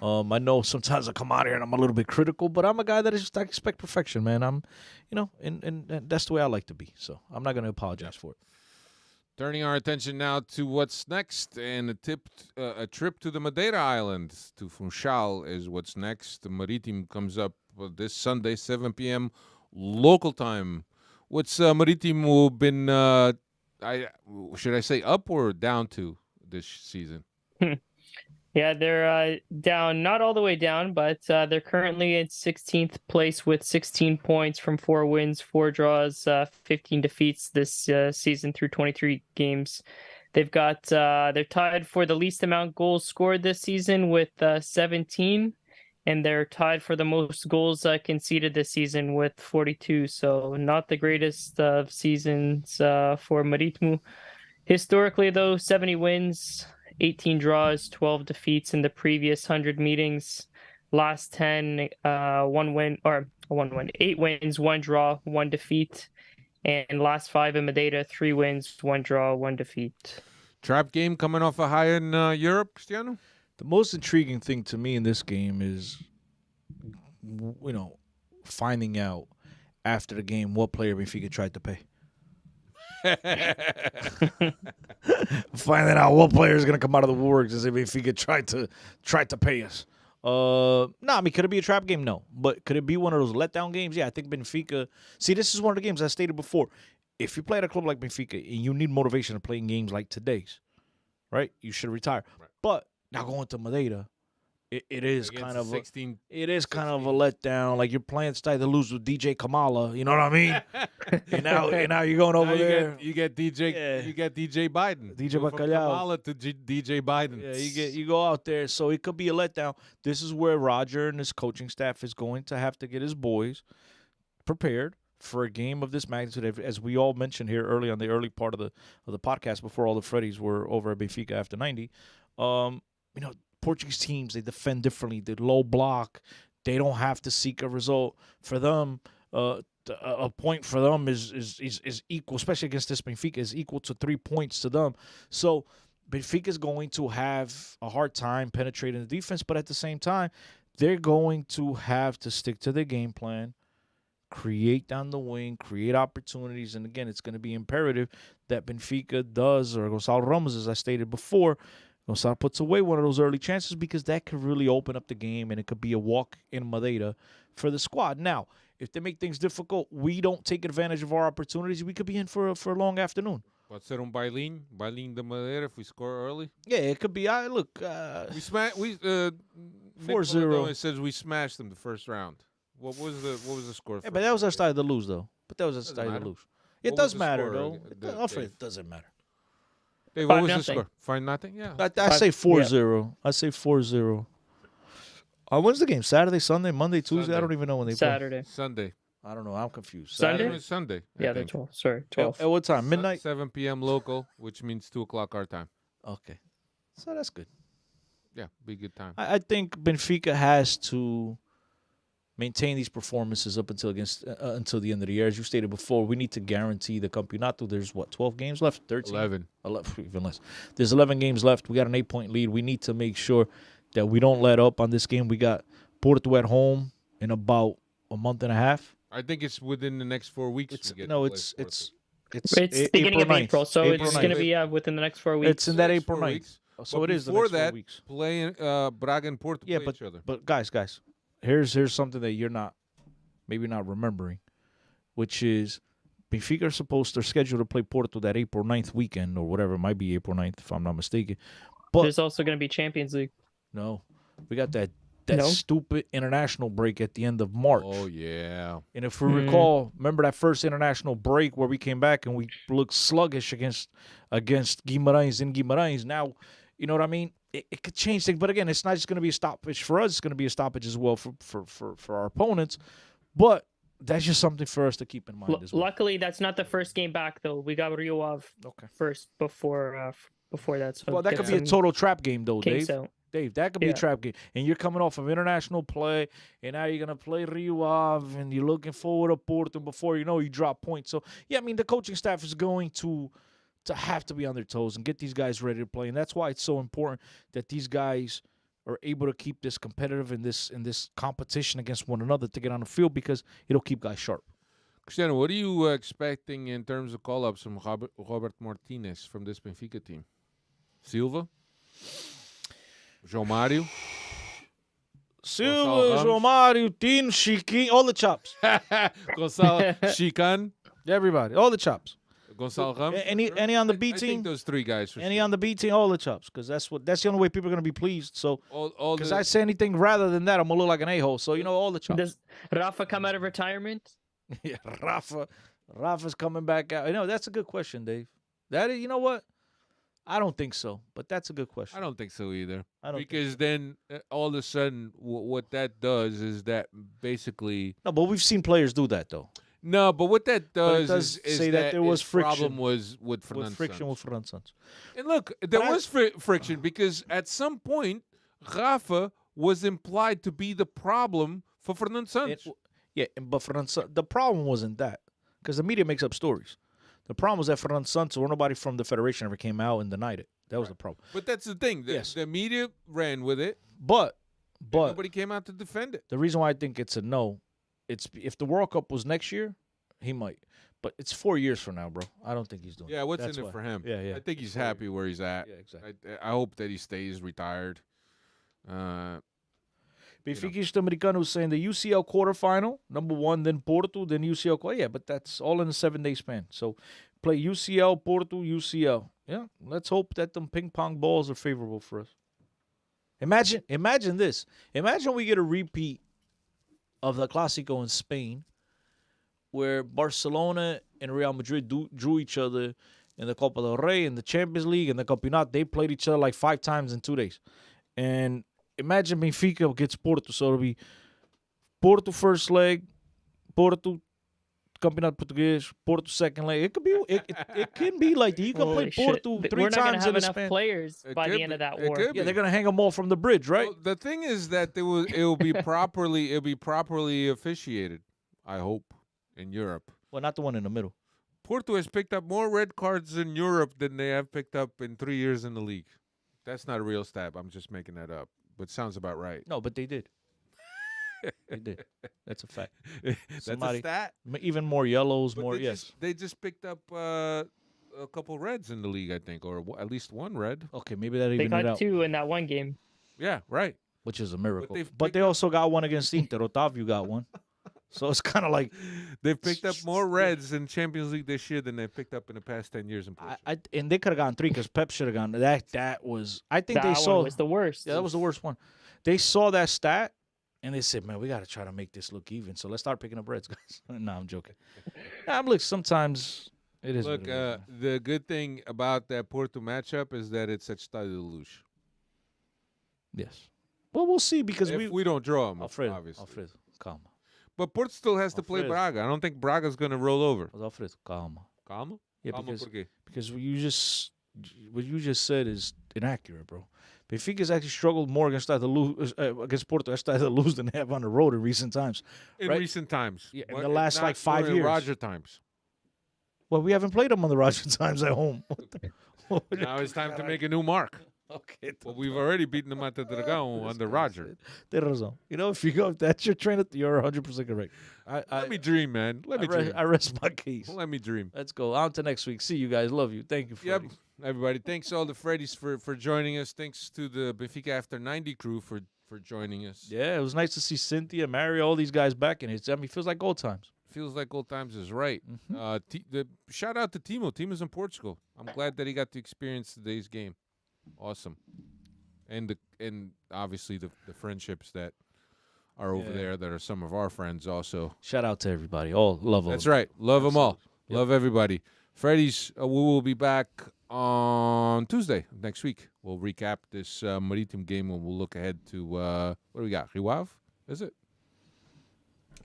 I know sometimes I come out here and I'm a little bit critical, but I'm a guy that I expect perfection, man. I'm, and that's the way I like to be. So I'm not going to apologize for it. Turning our attention now to what's next, and a trip to the Madeira Islands to Funchal is what's next. The Maritim comes up this Sunday, 7 p.m. local time. What's Maritim been, should I say up or down to this season? Yeah, they're down, not all the way down, but they're currently in 16th place with 16 points from 4 wins, 4 draws, 15 defeats this season through 23 games. They're tied for the least amount goals scored this season with 17, and they're tied for the most goals conceded this season with 42. So not the greatest of seasons for Maritimo. Historically, though, 70 wins, 18 draws, 12 defeats in the previous 100 meetings. Last 10, 8 wins, 1 draw, 1 defeat. And last 5 in Madeira, 3 wins, 1 draw, 1 defeat. Trap game coming off a high in Europe, Cristiano? The most intriguing thing to me in this game is, finding out after the game what player Benfica tried to pay. Finding out what player is going to come out of the woodworks and say Benfica tried to pay us. Could it be a trap game? No. But could it be one of those letdown games? Yeah, I think Benfica. See, this is one of the games I stated before. If you play at a club like Benfica and you need motivation to play in games like today's, right, you should retire. Right. But now going to Madeira, it is kind of a letdown. Like you're playing to lose with DJ Kamala. You know what I mean? and now you're going over there. You get DJ. Yeah. You get DJ Biden. DJ Bacalhau. Kamala to DJ Biden. Yeah, you go out there. So it could be a letdown. This is where Roger and his coaching staff is going to have to get his boys prepared for a game of this magnitude. As we all mentioned here early on the early part of the podcast before all the Freddies were over at Benfica after 90. Portuguese teams, they defend differently. They low block. They don't have to seek a result. For them, a point for them is equal, especially against this Benfica, is equal to 3 points to them. So Benfica is going to have a hard time penetrating the defense, but at the same time, they're going to have to stick to their game plan, create down the wing, create opportunities. And again, it's going to be imperative that Benfica does, or Gonçalo Ramos, as I stated before, Gonçalo puts away one of those early chances because that could really open up the game and it could be a walk in Madeira for the squad. Now, if they make things difficult, we don't take advantage of our opportunities, we could be in for a long afternoon. Pode ser bailinho de Madeira if we score early. Yeah, it could be. We 4-0. It says we smashed them the first round. What was the score? Yeah, but that was our style to lose, though. To lose. It does matter, though. It doesn't matter. Hey, what was the score? 5-0? Yeah. I say 4-0. Yeah. I say 4-0. When's the game? Saturday, Sunday, Monday, Tuesday? Sunday. I don't even know when they play. Sunday. I don't know. I'm confused. Sunday? Sunday. Yeah, they're 12. Sorry, 12. At what time? Midnight? 7 p.m. local, which means 2 o'clock our time. Okay. So that's good. Yeah, be a good time. I think Benfica has to maintain these performances up until the end of the year. As you stated before, we need to guarantee the Campeonato. There's 12 games left? 13? 11. 11, even less. There's 11 games left. We got an 8-point lead. We need to make sure that we don't let up on this game. We got Porto at home in about a month and a half. I think it's within the next 4 weeks. It's It's beginning of April, so it's going to be within the next 4 weeks. It's in that April 9th. So but it is the before next 4 that, weeks. playing Braga and Porto play each other. But guys, here's something that you're maybe not remembering, which is Benfica they're scheduled to play Porto that April 9th weekend or whatever. It might be April 9th if I'm not mistaken. But there's also going to be Champions League. No, we got that stupid international break at the end of March. Oh, yeah. And if we recall, remember that first international break where we came back and we looked sluggish against Guimarães in Guimarães. Now, you know what I mean? It could change things. But again, it's not just going to be a stoppage for us. It's going to be a stoppage as well for our opponents. But that's just something for us to keep in mind as well. Luckily, that's not the first game back, though. We got Rio Ave first before that. So that could be a total trap game, though, Dave. Out. Dave, that could be a trap game. And you're coming off of international play, and now you're going to play Rio Ave, and you're looking forward to Porto. Before you know, you drop points. So, yeah, I mean, the coaching staff is going to have to be on their toes and get these guys ready to play. And that's why it's so important that these guys are able to keep this competitive in this competition against one another to get on the field, because it'll keep guys sharp. Cristiano, what are you expecting in terms of call-ups from Robert Martinez from this Benfica team? Silva? João Mário? Silva, João Mário, Tino, Chiquinho, all the chops. Gonçalo, Chican? Everybody, all the chops. Gonçalo Ramos? Any on the B team? I think those three guys for Any sure. on the B team, all the chops, because that's the only way people are going to be pleased. So, because I I say anything rather than that, I'm going to look like an a-hole. So, all the chops. Does Rafa come out of retirement? Yeah, Rafa's coming back out. That's a good question, Dave. You know what? I don't think so, but that's a good question. I don't think so either. Because then all of a sudden, what that does is that basically. No, but we've seen players do that though. No, but what that does is say that there was friction. Problem was with Fernando friction with Fernando Santos. And look, there was friction because at some point, Rafa was implied to be the problem for Fernando Santos. But the problem wasn't that, because the media makes up stories. The problem was that Fernando Santos or nobody from the federation ever came out and denied it. That was the problem. But that's the thing. The media ran with it. But nobody came out to defend it. The reason why I think it's a no, if the World Cup was next year, he might. But it's 4 years from now, bro. I don't think he's doing it. Yeah, what's in it for him? Yeah. I think he's happy where he's at. Yeah, exactly. I hope that he stays retired. Benfica Americano is saying the UCL quarterfinal, number 1, then Porto, then UCL. Yeah, but that's all in a 7-day span. So play UCL, Porto, UCL. Yeah, let's hope that them ping pong balls are favorable for us. Imagine this. Imagine we get a repeat of the Clásico in Spain, where Barcelona and Real Madrid drew each other in the Copa del Rey, in the Champions League, and the Campeonato. They played each other like 5 times in 2 days. And imagine Benfica gets Porto. So it'll be Porto first leg, Porto Campeonato Português, Porto second leg. It can be like that. You can play Porto 3 times in a span. We're not going to have enough players by the end of that war. Yeah, they're going to hang them all from the bridge, right? Well, the thing is that it will be properly officiated, I hope, in Europe. Well, not the one in the middle. Porto has picked up more red cards in Europe than they have picked up in 3 years in the league. That's not a real stat. I'm just making that up. But sounds about right. No, but they did. They did. That's a fact. That's a stat? Even more yellows, but they just picked up a couple reds in the league, I think, or at least 1 red. Okay, maybe that even They got out. 2 in that one game. Yeah, right. Which is a miracle. But they also got 1 against Inter. Otavio got 1. So it's kind of like they've picked up more reds in Champions League this year than they've picked up in the past 10 years in Portugal. And they could have gotten 3 because Pep should have gone. That was. I think that they saw. One was the worst. Yeah, that was the worst one. They saw that stat and they said, "Man, we got to try to make this look even. So let's start picking up reds, guys." No, I'm joking. Look, sometimes it is. Look, the good thing about that Porto matchup is that it's at Estádio da Luz. Yes. Well, we'll see because if we don't draw them, Alfredo, obviously. Alfredo, calma. But Porto still has to play Braga. I don't think Braga's going to roll over. Alfredo, calma. Calma? Yeah, calma because what you just said is inaccurate, bro. Benfica's actually struggled more against Porto to lose than they have on the road in recent times. In right? recent times. Yeah, in But the last, not like, 5 during years. Roger times. Well, we haven't played them on the Roger times at home. Now it's time to make a new mark. Okay. Well, we've already beaten them at the Dragão under Roger. Tienes razón. You know, if that's your train, you're 100% correct. Let me dream, man. Let me dream. I rest my case. Let me dream. Let's go. On to next week. See you guys. Love you. Thank you, Yep, Freddie. everybody. Thanks all the Freddies for joining us. Thanks to the Benfica After 90 crew for joining us. Yeah, it was nice to see Cynthia, Mario, all these guys back in it. I mean, it feels like old times. Feels like old times is right. The shout out to Timo. Timo's in Portugal. I'm glad that he got to experience today's game. Awesome. And obviously the friendships that are over there that are some of our friends also. Shout out to everybody. All love them. That's right. Love them all. Yep. Love everybody. Freddy's, we will be back on Tuesday next week. We'll recap this Maritim game and we'll look ahead to, what do we got? Riwav? Is it?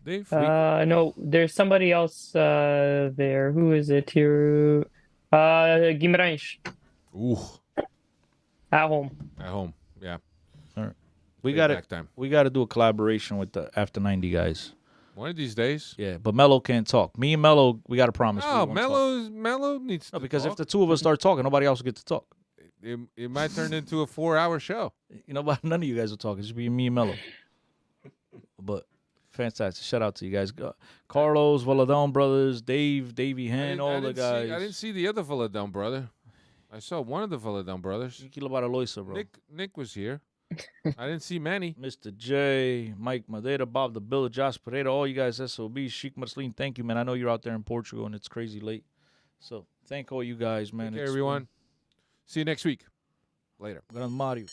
Dave? No, there's somebody else there. Who is it here? Guimarães. Ooh. At home. At home. Yeah. All right. We Back got time. to do a collaboration with the After 90 guys. One of these days. Yeah, but Mello can't talk. Me and Mello, we got to promise. No, we won't talk. Mello needs No, to because talk. if the two of us start talking, nobody else will get to talk. It might turn into a 4-hour show. You know, but none of you guys will talk. It's just be me and Mello. But fantastic. Shout out to you guys. Carlos, Valadon brothers, Davey Hen, all the guys. I didn't see the other Valadon brother. I saw one of the Valadon brothers. Kilo Baraloisa, bro. Nick was here. I didn't see Manny. Mr. J, Mike Madeira, Bob the Biller, Josh Pereira, all you guys, SOB, Sheik Marceline, thank you, man. I know you're out there in Portugal and it's crazy late. So thank all you guys, man. Take care, everyone. See you next week. Later. Grande Mario.